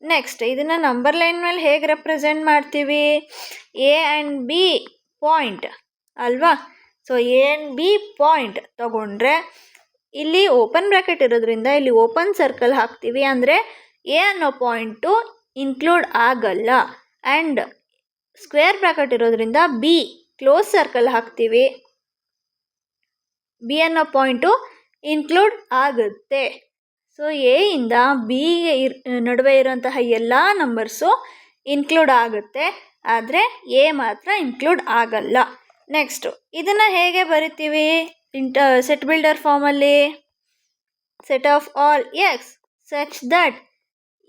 next ಇದನ್ನು ನಂಬರ್ ಲೈನ್ ಮೇಲೆ ಹೇಗೆ ರೆಪ್ರೆಸೆಂಟ್ ಮಾಡ್ತೀವಿ? ಎ ಆ್ಯಂಡ್ ಬಿ ಪಾಯಿಂಟ್ ಅಲ್ವಾ? So A and B point ತಗೊಂಡ್ರೆ ಇಲ್ಲಿ ಓಪನ್ ಬ್ರ್ಯಾಕೆಟ್ ಇರೋದ್ರಿಂದ ಇಲ್ಲಿ ಓಪನ್ ಸರ್ಕಲ್ ಹಾಕ್ತೀವಿ, ಅಂದರೆ ಎ ಅನ್ನೋ ಪಾಯಿಂಟು ಇನ್ಕ್ಲೂಡ್ ಆಗಲ್ಲ. ಆ್ಯಂಡ್ ಸ್ಕ್ವೇರ್ ಬ್ರ್ಯಾಕೆಟ್ ಇರೋದ್ರಿಂದ ಬಿ ಕ್ಲೋಸ್ ಸರ್ಕಲ್ ಹಾಕ್ತೀವಿ, ಬಿ ಅನ್ನೋ ಪಾಯಿಂಟು ಇನ್ಕ್ಲೂಡ್ ಆಗುತ್ತೆ. ಸೊ ಎ ಇಂದ ಬಿಗೆ ನಡುವೆ ಇರೋಂತಹ ಎಲ್ಲ ನಂಬರ್ಸು ಇನ್ಕ್ಲೂಡ್ ಆಗುತ್ತೆ, ಆದರೆ ಎ ಮಾತ್ರ ಇನ್ಕ್ಲೂಡ್ ಆಗಲ್ಲ. ನೆಕ್ಸ್ಟು ಇದನ್ನು ಹೇಗೆ ಬರಿತೀವಿ ಸೆಟ್ ಬಿಲ್ಡರ್ ಫಾರ್ಮಲ್ಲಿ? Set of all X such that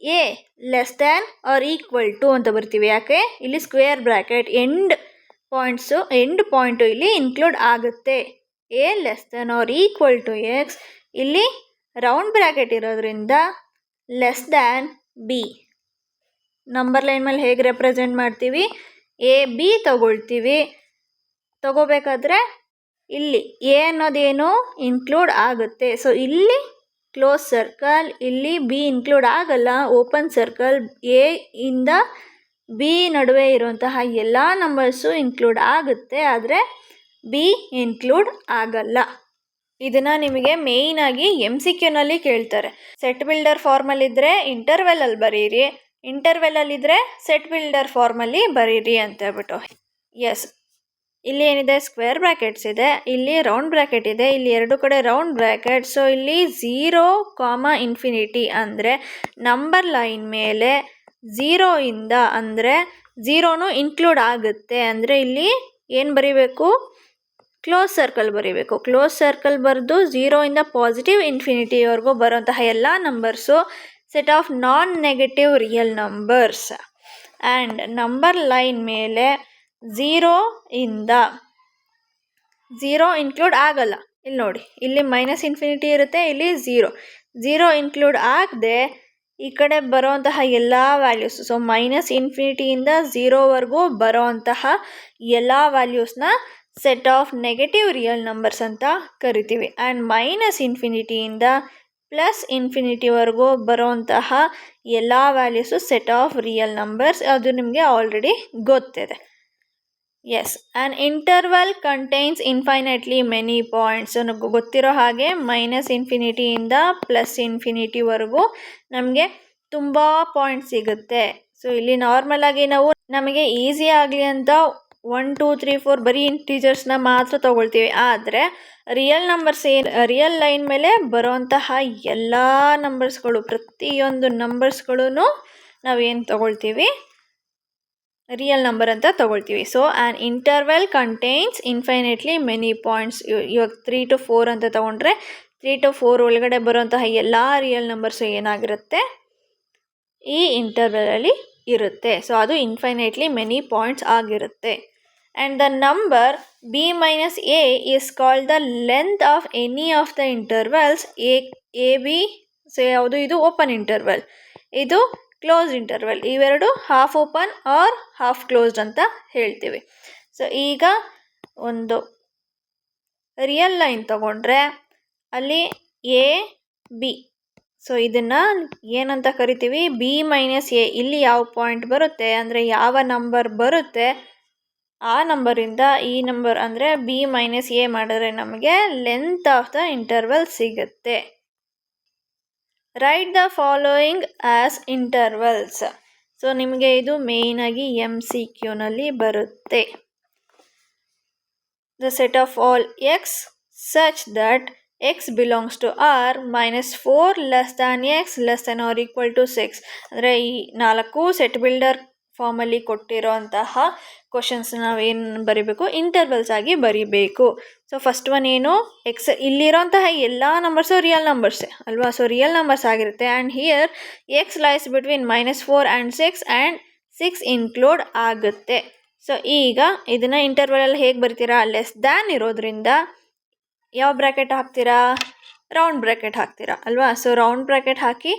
A less than or equal to ಅಂತ ಬರ್ತೀವಿ. ಯಾಕೆ? ಇಲ್ಲಿ ಸ್ಕ್ವೇರ್ ಬ್ರ್ಯಾಕೆಟ್ ಎಂಡ್ ಪಾಯಿಂಟು ಇಲ್ಲಿ ಇನ್ಕ್ಲೂಡ್ ಆಗುತ್ತೆ. A less than or equal to x, ಇಲ್ಲಿ ರೌಂಡ್ ಬ್ರ್ಯಾಕೆಟ್ ಇರೋದ್ರಿಂದ less than b. Number line ಮೇಲೆ ಹೇಗೆ ರೆಪ್ರೆಸೆಂಟ್ ಮಾಡ್ತೀವಿ? ಎ ಬಿ ತಗೋಬೇಕಾದ್ರೆ ಇಲ್ಲಿ ಎ ಅನ್ನೋದೇನು ಇನ್ಕ್ಲೂಡ್ ಆಗುತ್ತೆ, ಸೊ ಇಲ್ಲಿ ಕ್ಲೋಸ್ ಸರ್ಕಲ್, ಇಲ್ಲಿ ಬಿ ಇನ್ಕ್ಲೂಡ್ ಆಗಲ್ಲ, ಓಪನ್ ಸರ್ಕಲ್. ಎ ಇಂದ ಬಿ ನಡುವೆ ಇರುವಂತಹ ಎಲ್ಲ ನಂಬರ್ಸು ಇನ್ಕ್ಲೂಡ್ ಆಗುತ್ತೆ, ಆದರೆ ಬಿ ಇನ್ಕ್ಲೂಡ್ ಆಗಲ್ಲ. ಇದನ್ನು ನಿಮಗೆ ಮೇಯ್ನಾಗಿ MCQನಲ್ಲಿ ಕೇಳ್ತಾರೆ. ಸೆಟ್ ಬಿಲ್ಡರ್ ಫಾರ್ಮಲ್ಲಿದ್ದರೆ ಇಂಟರ್ವೆಲಲ್ಲಿ ಬರೀರಿ, ಇಂಟರ್ವೆಲಲ್ಲಿದ್ದರೆ ಸೆಟ್ ಬಿಲ್ಡರ್ ಫಾರ್ಮಲ್ಲಿ ಬರೀರಿ ಅಂತ ಹೇಳ್ಬಿಟ್ಟು. ಎಸ್, ಇಲ್ಲಿ ಏನಿದೆ, ಸ್ಕ್ವೇರ್ ಬ್ರ್ಯಾಕೆಟ್ಸ್ ಇದೆ, ಇಲ್ಲಿ ರೌಂಡ್ ಬ್ರ್ಯಾಕೆಟ್ ಇದೆ, ಇಲ್ಲಿ ಎರಡು ಕಡೆ ರೌಂಡ್ ಬ್ರ್ಯಾಕೆಟ್. ಸೊ ಇಲ್ಲಿ 0, ಅಂದರೆ ನಂಬರ್ ಲೈನ್ ಮೇಲೆ 0 ಇಂದ, ಅಂದರೆ 0 ಇನ್ಕ್ಲೂಡ್ ಆಗುತ್ತೆ, ಅಂದರೆ ಇಲ್ಲಿ ಏನು ಬರೀಬೇಕು, ಕ್ಲೋಸ್ ಸರ್ಕಲ್ ಬರೀಬೇಕು. ಕ್ಲೋಸ್ ಸರ್ಕಲ್ ಬರೆದು 0 ಇಂದ +∞ವರೆಗೂ ಬರುವಂತಹ ಎಲ್ಲ numbers set of non negative real numbers. And number line ಮೇಲೆ 0 ಇಂದ 0 ಇನ್ಕ್ಲೂಡ್ ಆಗಲ್ಲ. ಇಲ್ಲಿ ನೋಡಿ, ಇಲ್ಲಿ -∞ ಇರುತ್ತೆ, ಇಲ್ಲಿ 0 ಇನ್ಕ್ಲೂಡ್ ಆಗದೆ ಈ ಕಡೆ ಬರೋವಂತಹ ಎಲ್ಲ ವ್ಯಾಲ್ಯೂಸ್, ಸೊ -∞ ಇಂದ 0ವರೆಗೂ ಬರೋವಂತಹ ಎಲ್ಲ ವ್ಯಾಲ್ಯೂಸ್ನ set of negative real numbers ಅಂತ ಕರಿತೀವಿ. ಆ್ಯಂಡ್ -∞ ಇಂದ +∞ವರೆಗೂ ಬರೋವಂತಹ ಎಲ್ಲ values set of real numbers. ಅದು ನಿಮಗೆ ಆಲ್ರೆಡಿ ಗೊತ್ತಿದೆ. Yes, an interval contains infinitely many points. ಗೊತ್ತಿರೋ ಹಾಗೆ -∞ ಇಂದ +∞ವರೆಗೂ ನಮಗೆ ತುಂಬ ಪಾಯಿಂಟ್ಸ್ ಸಿಗುತ್ತೆ. ಸೊ ಇಲ್ಲಿ ನಾರ್ಮಲ್ ಆಗಿ ನಾವು ನಮಗೆ ಈಸಿ ಆಗಲಿ ಅಂತ 1 2 3 4 ಬರೀ ಇಂಟೀಜರ್ಸ್ನ ಮಾತ್ರ ತೊಗೊಳ್ತೀವಿ. ಆದರೆ ರಿಯಲ್ ನಂಬರ್ಸ್ ರಿಯಲ್ ಲೈನ್ ಮೇಲೆ ಬರೋವಂತಹ ಎಲ್ಲ ನಂಬರ್ಸ್ಗಳು, ಪ್ರತಿಯೊಂದು ನಂಬರ್ಸ್ಗಳೂ ನಾವೇನು ತೊಗೊಳ್ತೀವಿ, ರಿಯಲ್ ನಂಬರ್ ಅಂತ ತೊಗೊಳ್ತೀವಿ. So an interval contains infinitely many points. ಇವಾಗ 3 to 4 ಅಂತ ತೊಗೊಂಡ್ರೆ 3 to 4 ಒಳಗಡೆ ಬರುವಂತಹ ಎಲ್ಲ ರಿಯಲ್ ನಂಬರ್ಸು ಏನಾಗಿರುತ್ತೆ, ಈ ಇಂಟರ್ವೆಲಲ್ಲಿ ಇರುತ್ತೆ. ಸೊ ಅದು ಇನ್ಫೈನೈಟ್ಲಿ ಮೆನಿ ಪಾಯಿಂಟ್ಸ್ ಆಗಿರುತ್ತೆ. And the number b - a is called the length of any of the intervals a b. So ಯಾವುದು, ಇದು ಓಪನ್ ಇಂಟರ್ವಲ್, ಇದು ಕ್ಲೋಸ್ ಇಂಟರ್ವಲ್. ಇವೆರಡು half open or half closed ಅಂತ ಹೇಳ್ತೀವಿ. ಸೊ ಈಗ ಒಂದು ರಿಯಲ್ ಲೈನ್ ತಗೊಂಡ್ರೆ ಅಲ್ಲಿ ಎ ಬಿ, ಸೊ ಇದನ್ನು ಏನಂತ ಕರಿತೀವಿ, b - a. ಇಲ್ಲಿ ಯಾವ ಪಾಯಿಂಟ್ ಬರುತ್ತೆ, ಅಂದರೆ ಯಾವ ನಂಬರ್ ಬರುತ್ತೆ, ಆ ನಂಬರಿಂದ ಈ ನಂಬರ್ ಅಂದರೆ b - a ಮಾಡಿದ್ರೆ ನಮಗೆ ಲೆಂತ್ ಆಫ್ ದ ಇಂಟರ್ವಲ್ ಸಿಗುತ್ತೆ. Right the following as intervals. So ನಿಮಗೆ ಇದು ಮೇಯ್ನಾಗಿ MCQನಲ್ಲಿ ಬರುತ್ತೆ. The set of all x such that x belongs to R -4 less than x less than or equal to 6. ಅಂದರೆ ಈ 4 set builder ಫಾರ್ಮಲ್ಲಿ ಕೊಟ್ಟಿರೋಂತಹ questions ನಾವೇನು ಬರೀಬೇಕು, ಇಂಟರ್ವಲ್ಸ್ ಆಗಿ ಬರೀಬೇಕು. ಸೊ ಫಸ್ಟ್ ಒನ್ ಏನು, ಎಕ್ಸ್, ಇಲ್ಲಿರೋಂತಹ ಎಲ್ಲ ನಂಬರ್ಸು ರಿಯಲ್ ನಂಬರ್ಸೇ ಅಲ್ವಾ, ಸೊ ರಿಯಲ್ ನಂಬರ್ಸ್ ಆಗಿರುತ್ತೆ. And here X lies between -4 and 6 and 6 include ಆಗುತ್ತೆ. ಸೊ ಈಗ ಇದನ್ನು ಇಂಟರ್ವಲಲ್ಲಿ ಹೇಗೆ ಬರ್ತೀರಾ, ಲೆಸ್ ದ್ಯಾನ್ ಇರೋದ್ರಿಂದ ಯಾವ ಬ್ರ್ಯಾಕೆಟ್ ಹಾಕ್ತೀರಾ, ರೌಂಡ್ ಬ್ರ್ಯಾಕೆಟ್ ಹಾಕ್ತೀರಾ ಅಲ್ವಾ. ಸೊ ರೌಂಡ್ ಬ್ರ್ಯಾಕೆಟ್ ಹಾಕಿ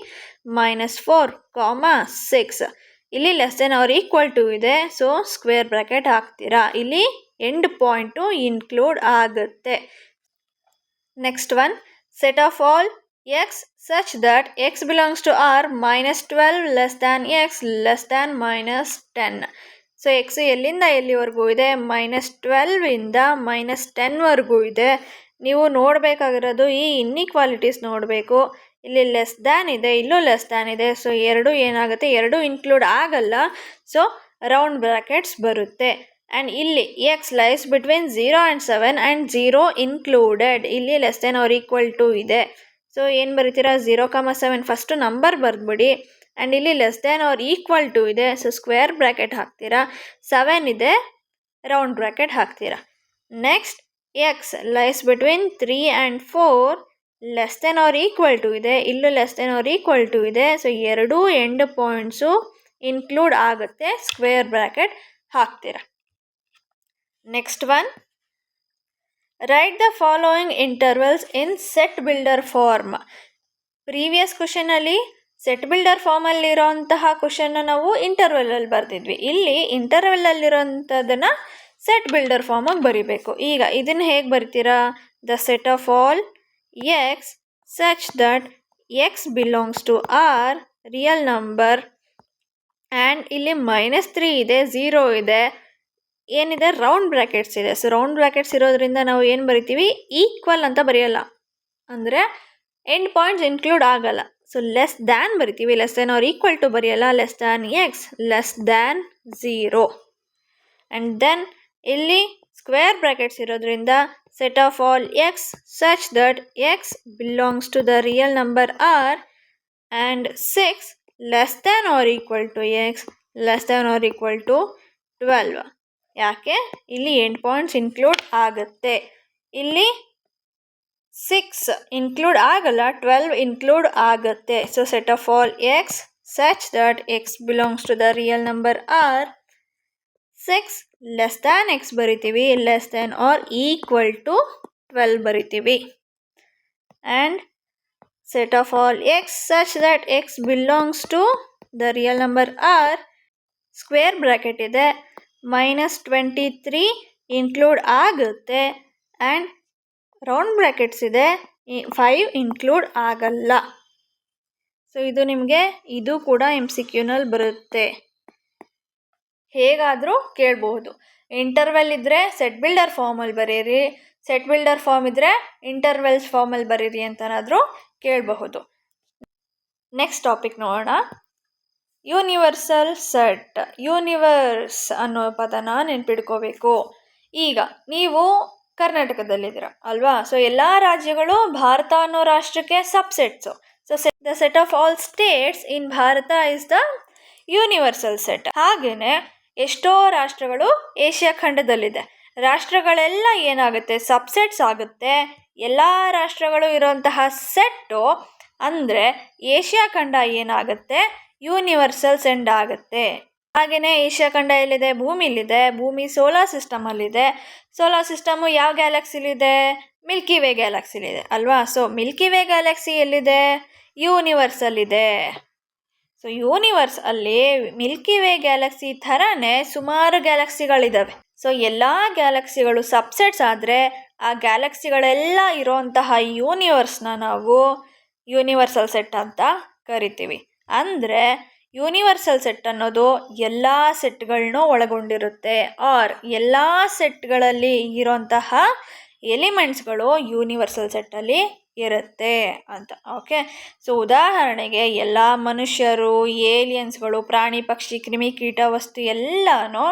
-4, 6, ಇಲ್ಲಿ less than or equal to ಇದೆ, ಸೊ ಸ್ಕ್ವೇರ್ ಬ್ರ್ಯಾಕೆಟ್ ಹಾಕ್ತೀರಾ. ಇಲ್ಲಿ ಎಂಡ್ ಪಾಯಿಂಟು ಇನ್ಕ್ಲೂಡ್ ಆಗುತ್ತೆ. Next one, set of all X such that X belongs to R -12 less than X less than -10. So x ಎಲ್ಲಿಂದ ಎಲ್ಲಿವರೆಗೂ ಇದೆ, -12 ಇಂದ -10ವರೆಗೂ ಇದೆ. ನೀವು ನೋಡಬೇಕಾಗಿರೋದು ಈ ಇನ್ಇಕ್ವಾಲಿಟೀಸ್ ನೋಡಬೇಕು. ಇಲ್ಲಿ ಲೆಸ್ ದ್ಯಾನ್ ಇದೆ, ಇಲ್ಲೂ ಲೆಸ್ ದ್ಯಾನ್ ಇದೆ. ಸೊ ಎರಡು ಏನಾಗುತ್ತೆ, ಎರಡು ಇನ್ಕ್ಲೂಡ್ ಆಗಲ್ಲ, ಸೊ ರೌಂಡ್ ಬ್ರ್ಯಾಕೆಟ್ಸ್ ಬರುತ್ತೆ. ಆ್ಯಂಡ್ ಇಲ್ಲಿ X lies between 0 and 7 and 0 included. ಇಲ್ಲಿ less than or equal to ಇದೆ. ಸೊ ಏನು ಬರೀತೀರಾ, 0, 7 ಫಸ್ಟು ನಂಬರ್ ಬರೆದ್ಬಿಡಿ. ಆ್ಯಂಡ್ ಇಲ್ಲಿ less than or equal to ಇದೆ, ಸೊ ಸ್ಕ್ವೇರ್ ಬ್ರ್ಯಾಕೆಟ್ ಹಾಕ್ತೀರಾ. 7 ಇದೆ, ರೌಂಡ್ ಬ್ರ್ಯಾಕೆಟ್ ಹಾಕ್ತೀರಾ. Next X lies between 3 and 4 less than or equal to ಇದೆ, ಇಲ್ಲೂ less than or equal to ಇದೆ. ಸೊ ಎರಡೂ ಎಂಡ್ ಪಾಯಿಂಟ್ಸು ಇನ್ಕ್ಲೂಡ್ ಆಗುತ್ತೆ, ಸ್ಕ್ವೇರ್ ಬ್ರ್ಯಾಕೆಟ್ ಹಾಕ್ತೀರಾ. Next one, write the following intervals in set builder form. Previous ಕ್ವಶನಲ್ಲಿ set builder ಫಾರ್ಮಲ್ಲಿರೋಂತಹ ಕ್ವಶನ್ನ ನಾವು ಇಂಟರ್ವಲಲ್ಲಿ ಬರೆದಿದ್ವಿ. ಇಲ್ಲಿ ಇಂಟರ್ವಲಲ್ಲಿರೋಂಥದ್ದನ್ನು ಸೆಟ್ ಬಿಲ್ಡರ್ ಫಾರ್ಮಾಗಿ ಬರಿಬೇಕು. ಈಗ ಇದನ್ನು ಹೇಗೆ ಬರ್ತೀರಾ, the set of all X such that X belongs to R real number and ಇಲ್ಲಿ -3 ಇದೆ, 0 ಇದೆ, ಏನಿದೆ ರೌಂಡ್ ಬ್ರ್ಯಾಕೆಟ್ಸ್ ಇದೆ. ಸೊ ರೌಂಡ್ ಬ್ರ್ಯಾಕೆಟ್ಸ್ ಇರೋದ್ರಿಂದ ನಾವು ಏನು ಬರಿತೀವಿ, ಈಕ್ವಲ್ ಅಂತ ಬರೆಯಲ್ಲ, ಅಂದರೆ ಎಂಡ್ ಪಾಯಿಂಟ್ಸ್ ಇನ್ಕ್ಲೂಡ್ ಆಗಲ್ಲ. ಸೊ ಲೆಸ್ ದ್ಯಾನ್ ಬರಿತೀವಿ, less than or equal to ಬರೆಯಲ್ಲ, less than X, less than 0. And then ಇಲ್ಲಿ ಸ್ಕ್ವೇರ್ ಬ್ರ್ಯಾಕೆಟ್ಸ್ ಇರೋದ್ರಿಂದ set of all X such that X belongs to the real number R and 6 less than or equal to X less than or equal to 12. ಯಾಕೆ ಇಲ್ಲಿ end points include ಆಗುತ್ತೆ, ಇಲ್ಲಿ 6 include ಆಗಲ್ಲ, 12 include ಆಗುತ್ತೆ. So set of all X such that X belongs to the real number or 6 less than X ಬರಿತೀವಿ, less than or equal to 12 ಬರಿತೀವಿ. And set of all x such that x belongs to the real number r square bracket ಇದೆ, -23 include ಆಗುತ್ತೆ, and round brackets ಇದೆ, 5 include ಆಗಲ್ಲ. So ಇದು ನಿಮಗೆ ಇದು ಕೂಡ MCQನಲ್ಲಿ ಬರುತ್ತೆ, ಹೇಗಾದರೂ ಕೇಳಬಹುದು. ಇಂಟರ್ವೆಲ್ ಇದ್ದರೆ ಸೆಟ್ ಬಿಲ್ಡರ್ ಫಾರ್ಮಲ್ಲಿ ಬರೀರಿ, ಸೆಟ್ ಬಿಲ್ಡರ್ ಫಾರ್ಮ್ ಇದ್ದರೆ ಇಂಟರ್ವೆಲ್ಸ್ ಫಾರ್ಮಲ್ಲಿ ಬರೀರಿ ಅಂತನಾದರೂ ಕೇಳಬಹುದು. ನೆಕ್ಸ್ಟ್ ಟಾಪಿಕ್ ನೋಡೋಣ. Universal set. ಯೂನಿವರ್ಸ್ ಅನ್ನೋ ಪದನ ನೆನ್ಪಿಡ್ಕೋಬೇಕು. ಈಗ ನೀವು ಕರ್ನಾಟಕದಲ್ಲಿದ್ದೀರ ಅಲ್ವಾ, ಸೊ ಎಲ್ಲ ರಾಜ್ಯಗಳು ಭಾರತ ಅನ್ನೋ ರಾಷ್ಟ್ರಕ್ಕೆ subsets. So the set of all states in Bharat is the universal set. ಹಾಗೆಯೇ ಎಷ್ಟೋ ರಾಷ್ಟ್ರಗಳು ಏಷ್ಯಾ ಖಂಡದಲ್ಲಿದೆ. ರಾಷ್ಟ್ರಗಳೆಲ್ಲ ಏನಾಗುತ್ತೆ, ಸಬ್ಸೆಟ್ಸ್ ಆಗುತ್ತೆ. ಎಲ್ಲ ರಾಷ್ಟ್ರಗಳು ಇರೋಂತಹ ಸೆಟ್ಟು ಅಂದರೆ ಏಷ್ಯಾ ಖಂಡ ಏನಾಗುತ್ತೆ, ಯೂನಿವರ್ಸಲ್ ಸೆಟ್ ಆಗುತ್ತೆ. ಹಾಗೆಯೇ ಏಷ್ಯಾ ಖಂಡ ಎಲ್ಲಿದೆ, ಭೂಮಿಲಿದೆ. ಭೂಮಿ ಸೋಲಾರ್ ಸಿಸ್ಟಮಲ್ಲಿದೆ. ಸೋಲಾರ್ ಸಿಸ್ಟಮು ಯಾವ ಗ್ಯಾಲಕ್ಸಿಲಿದೆ, ಮಿಲ್ಕಿ ವೇ ಗ್ಯಾಲಕ್ಸಿಲಿದೆ ಅಲ್ವಾ. ಸೊ ಮಿಲ್ಕಿ ವೇ ಗ್ಯಾಲಕ್ಸಿ ಎಲ್ಲಿದೆ, ಯೂನಿವರ್ಸಲ್ಲಿದೆ. ಸೊ ಯೂನಿವರ್ಸ್ ಅಲ್ಲಿ ಮಿಲ್ಕಿ ವೇ ಗ್ಯಾಲಕ್ಸಿ ಥರನೇ ಸುಮಾರು ಗ್ಯಾಲಕ್ಸಿಗಳಿದ್ದಾವೆ. ಸೊ ಎಲ್ಲ ಗ್ಯಾಲಕ್ಸಿಗಳು ಸಬ್ಸೆಟ್ಸ್ ಆದರೆ ಆ ಗ್ಯಾಲಕ್ಸಿಗಳೆಲ್ಲ ಇರೋಂತಹ ಯೂನಿವರ್ಸ್ನ ನಾವು ಯೂನಿವರ್ಸಲ್ ಸೆಟ್ ಅಂತ ಕರಿತೀವಿ. ಅಂದರೆ ಯೂನಿವರ್ಸಲ್ ಸೆಟ್ ಅನ್ನೋದು ಎಲ್ಲ ಸೆಟ್ಗಳನ್ನೂ ಒಳಗೊಂಡಿರುತ್ತೆ, ಆರ್ ಎಲ್ಲ ಸೆಟ್ಗಳಲ್ಲಿ ಇರೋಂತಹ ಎಲಿಮೆಂಟ್ಸ್ಗಳು ಯೂನಿವರ್ಸಲ್ ಸೆಟ್ಟಲ್ಲಿ ಇರುತ್ತೆ ಅಂತ. ಓಕೆ, ಸೊ ಉದಾಹರಣೆಗೆ ಎಲ್ಲ ಮನುಷ್ಯರು, ಏಲಿಯನ್ಸ್ಗಳು, ಪ್ರಾಣಿ ಪಕ್ಷಿ ಕ್ರಿಮಿ ಕೀಟ ವಸ್ತು ಎಲ್ಲನೂ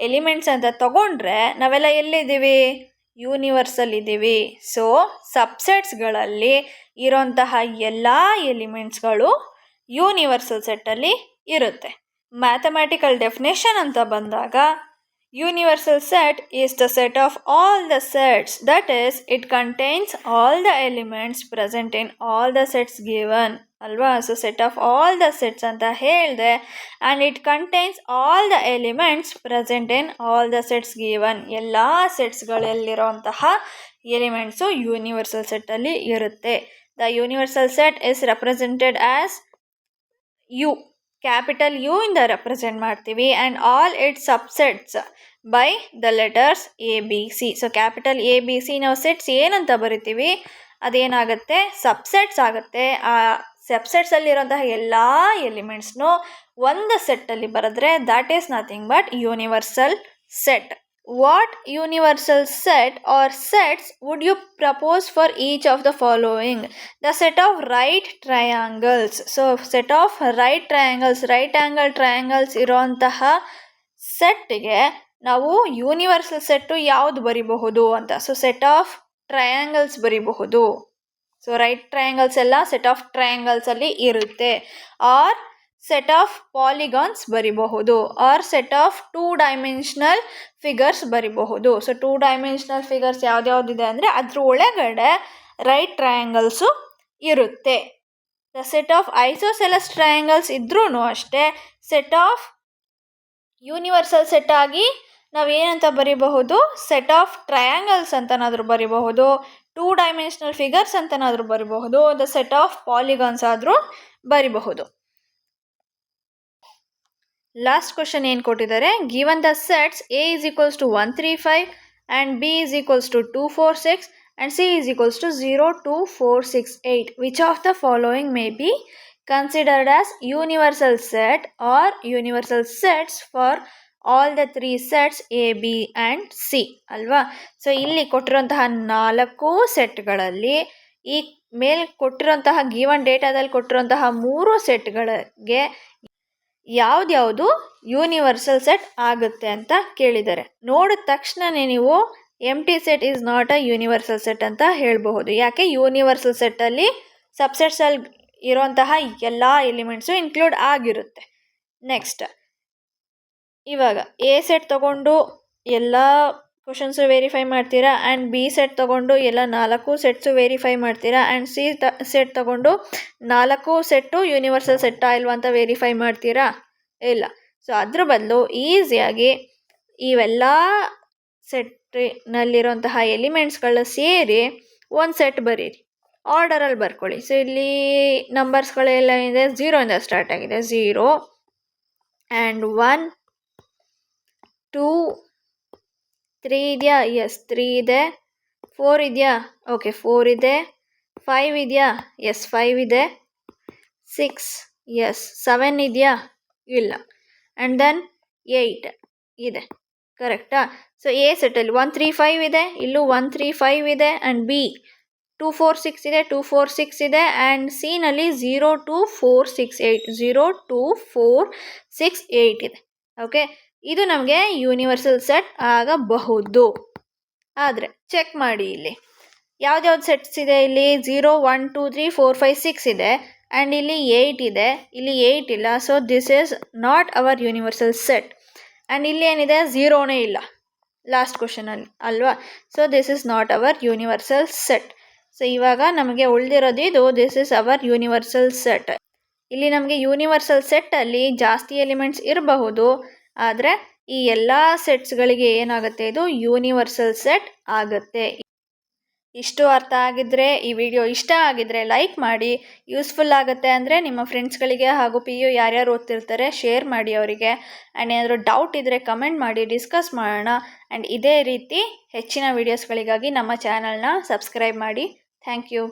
ಎಲಿಮೆಂಟ್ಸ್ ಅಂತ ತಗೊಂಡ್ರೆ ನಾವೆಲ್ಲ ಎಲ್ಲಿದ್ದೀವಿ, ಯೂನಿವರ್ಸಲ್ ಇದ್ದೀವಿ. ಸೊ ಸಬ್ಸೆಟ್ಸ್ಗಳಲ್ಲಿ ಇರೋಂತಹ ಎಲ್ಲ ಎಲಿಮೆಂಟ್ಸ್ಗಳು ಯೂನಿವರ್ಸಲ್ ಸೆಟ್ಟಲ್ಲಿ ಇರುತ್ತೆ. ಮ್ಯಾಥಮ್ಯಾಟಿಕಲ್ ಡೆಫಿನೇಷನ್ ಅಂತ ಬಂದಾಗ universal set is the set of all the sets, that is it contains all the elements present in all the sets given ಅಲ್ವಾ. So set of all the sets ಅಂತ ಹೇಳಿದೆ, and it contains all the elements present in all the sets given. ಎಲ್ಲ ಸೆಟ್ಸ್ಗಳಲ್ಲಿರೋಂತಹ elements universal ಸೆಟ್ಟಲ್ಲಿ ಇರುತ್ತೆ. The universal set is represented as U, capital U ಇಂದ represent ಮಾಡ್ತೀವಿ, and all its subsets by the letters ABC. So capital ABC ನಾವು sets ಏನಂತ ಬರಿತೀವಿ ಅದೇನಾಗುತ್ತೆ, ಸಬ್ಸೆಟ್ಸ್ ಆಗುತ್ತೆ. ಆ ಸಬ್ಸೆಟ್ಸಲ್ಲಿರೋಂತಹ ಎಲ್ಲ ಎಲಿಮೆಂಟ್ಸ್ನು ಒಂದು ಸೆಟ್ಟಲ್ಲಿ ಬರೆದ್ರೆ that is nothing but universal set. What universal set or sets would you propose for each of the following? The set of right triangles. So set of right triangles, right angle triangles ಇರೋಂತಹ ಸೆಟ್ಟಿಗೆ ನಾವು universal set ಯಾವುದು ಬರಿಬಹುದು ಅಂತ. So set of triangles ಬರಿಬಹುದು. So right triangles ಎಲ್ಲ set of ಟ್ರಯಾಂಗಲ್ಸಲ್ಲಿ ಇರುತ್ತೆ. ಆರ್ ಸೆಟ್ ಆಫ್ ಪಾಲಿಗಾನ್ಸ್ ಬರಿಬಹುದು, or set of 2 dimensional figures ಬರಿಬಹುದು. ಸೊ 2 ಡೈಮೆನ್ಷನಲ್ ಫಿಗರ್ಸ್ ಯಾವ್ದ್ಯಾವ್ದಿದೆ ಅಂದರೆ ಅದ್ರ ಒಳಗಡೆ ರೈಟ್ ಟ್ರಯಾಂಗಲ್ಸು ಇರುತ್ತೆ. The set of isosceles triangles ಇದ್ರೂ ಅಷ್ಟೇ ಸೆಟ್ ಆಫ್ ಯೂನಿವರ್ಸಲ್ ಸೆಟ್ ಆಗಿ ನಾವೇನಂತ ಬರಿಬಹುದು, ಸೆಟ್ ಆಫ್ ಟ್ರಯಾಂಗಲ್ಸ್ ಅಂತನಾದರೂ ಬರಿಬಹುದು, 2 ಡೈಮೆನ್ಷನಲ್ ಫಿಗರ್ಸ್ ಅಂತನಾದರೂ ಬರಿಬಹುದು, ದ ಸೆಟ್ ಆಫ್ ಪಾಲಿಗಾನ್ಸ್ ಆದರೂ ಬರಿಬಹುದು. ಲಾಸ್ಟ್ ಕ್ವಶನ್ ಏನು ಕೊಟ್ಟಿದ್ದಾರೆ, given the sets A is equals to 135 and B is equals to 246 and C is equals to 0, 2, 4, 6, 8. Which of the following may be considered as universal set or universal sets for all the 3 sets A, B and C ಅಲ್ವಾ? So ಇಲ್ಲಿ ಕೊಟ್ಟಿರುವಂತಹ 4 ಸೆಟ್ಗಳಲ್ಲಿ ಈ ಮೇಲೆ ಕೊಟ್ಟಿರುವಂತಹ given ಡೇಟಾದಲ್ಲಿ ಕೊಟ್ಟಿರುವಂತಹ 3 ಸೆಟ್ಗಳಿಗೆ ಯಾವ್ದ್ಯಾವುದು universal set ಆಗುತ್ತೆ ಅಂತ ಕೇಳಿದ್ದಾರೆ. ನೋಡಿದ ತಕ್ಷಣನೇ ನೀವು empty set is not a universal set ಅಂತ ಹೇಳಬಹುದು. ಯಾಕೆ? ಯೂನಿವರ್ಸಲ್ ಸೆಟ್ಟಲ್ಲಿ ಸಬ್ಸೆಟ್ಸಲ್ಲಿ ಇರೋಂತಹ ಎಲ್ಲ ಎಲಿಮೆಂಟ್ಸು ಇನ್ಕ್ಲೂಡ್ ಆಗಿರುತ್ತೆ. ನೆಕ್ಸ್ಟ್, ಇವಾಗ ಎ ಸೆಟ್ ತಗೊಂಡು ಎಲ್ಲ ಕ್ವಶನ್ಸು ವೆರಿಫೈ ಮಾಡ್ತೀರಾ, ಆ್ಯಂಡ್ ಬಿ ಸೆಟ್ ತಗೊಂಡು ಎಲ್ಲ 4 ಸೆಟ್ಸು ವೆರಿಫೈ ಮಾಡ್ತೀರಾ, ಆ್ಯಂಡ್ ಸಿ ಸೆಟ್ ತಗೊಂಡು 4 ಸೆಟ್ಟು ಯೂನಿವರ್ಸಲ್ ಸೆಟ್ಟಾ ಇಲ್ವಾ ಅಂತ ವೆರಿಫೈ ಮಾಡ್ತೀರಾ? ಇಲ್ಲ. ಸೊ ಅದ್ರ ಬದಲು ಈಸಿಯಾಗಿ ಇವೆಲ್ಲ ಸೆಟ್ನಲ್ಲಿರೋಂತಹ ಎಲಿಮೆಂಟ್ಸ್ಗಳ ಸೇರಿ ಒಂದು ಸೆಟ್ ಬರೀರಿ, ಆರ್ಡರಲ್ಲಿ ಬರ್ಕೊಳ್ಳಿ. ಸೊ ಇಲ್ಲಿ ನಂಬರ್ಸ್ಗಳೆಲ್ಲ ಇದೆ, 0ಇಂದ ಸ್ಟಾರ್ಟ್ ಆಗಿದೆ. 0 ಆ್ಯಂಡ್ 1, 2, 3 ಇದೆಯಾ? ಎಸ್ 3 ಇದೆ. 4 ಇದೆಯಾ? ಓಕೆ 4 ಇದೆ. 5 ಇದೆಯಾ? ಎಸ್ 5 ಇದೆ. 6 ಎಸ್ 7 ಇದೆಯಾ? ಇಲ್ಲ. ಆ್ಯಂಡ್ ದೆನ್ 8 ಇದೆ. ಕರೆಕ್ಟಾ? ಸೊ ಎ ಸೆಟ್ಟಲ್ಲಿ 1 3 5 ಇದೆ, ಇಲ್ಲೂ 1 3 5 ಇದೆ, ಆ್ಯಂಡ್ ಬಿ 2 4 6 ಇದೆ, 2 4 6 ಇದೆ, ಆ್ಯಂಡ್ ಸಿನಲ್ಲಿ 0 2 4 6 8 0 2 4 6 8 ಇದೆ. ಓಕೆ, ಇದು ನಮಗೆ ಯೂನಿವರ್ಸಲ್ ಸೆಟ್ ಆಗಬಹುದು. ಆದರೆ ಚೆಕ್ ಮಾಡಿ, ಇಲ್ಲಿ ಯಾವ್ದ್ಯಾವ್ದು ಸೆಟ್ಸ್ ಇದೆ? ಇಲ್ಲಿ 0 1 2 3 4 5 6 ಇದೆ, ಆ್ಯಂಡ್ ಇಲ್ಲಿ 8 ಇದೆ, ಇಲ್ಲಿ 8 ಇಲ್ಲ. So this is not hour universal set. And ಇಲ್ಲಿ ಏನಿದೆ? 0ನೇ ಇಲ್ಲ ಲಾಸ್ಟ್ ಕ್ವಶನಲ್ಲಿ ಅಲ್ವಾ? So this is not hour universal set. So ಇವಾಗ ನಮಗೆ ಉಳಿದಿರೋದು ಇದು, this is our universal set. ಇಲ್ಲಿ ನಮಗೆ ಯೂನಿವರ್ಸಲ್ ಸೆಟ್ಟಲ್ಲಿ ಜಾಸ್ತಿ ಎಲಿಮೆಂಟ್ಸ್ ಇರಬಹುದು, ಆದರೆ ಈ ಎಲ್ಲ ಸೆಟ್ಸ್ಗಳಿಗೆ ಏನಾಗುತ್ತೆ? ಇದು ಯೂನಿವರ್ಸಲ್ ಸೆಟ್ ಆಗುತ್ತೆ. ಇಷ್ಟು ಅರ್ಥ ಆಗಿದ್ದರೆ, ಈ ವಿಡಿಯೋ ಇಷ್ಟ ಆಗಿದ್ದರೆ ಲೈಕ್ ಮಾಡಿ. ಯೂಸ್ಫುಲ್ ಆಗುತ್ತೆ ಅಂದರೆ ನಿಮ್ಮ ಫ್ರೆಂಡ್ಸ್ಗಳಿಗೆ ಹಾಗೂ PU ಯಾರ್ಯಾರು ಓದ್ತಿರ್ತಾರೆ ಶೇರ್ ಮಾಡಿ ಅವರಿಗೆ. ಆ್ಯಂಡ್ ಏನಾದರೂ ಡೌಟ್ ಇದ್ದರೆ ಕಮೆಂಟ್ ಮಾಡಿ, ಡಿಸ್ಕಸ್ ಮಾಡೋಣ. ಆ್ಯಂಡ್ ಇದೇ ರೀತಿ ಹೆಚ್ಚಿನ ವೀಡಿಯೋಸ್ಗಳಿಗಾಗಿ ನಮ್ಮ ಚಾನಲ್ನ ಸಬ್ಸ್ಕ್ರೈಬ್ ಮಾಡಿ. Thank you.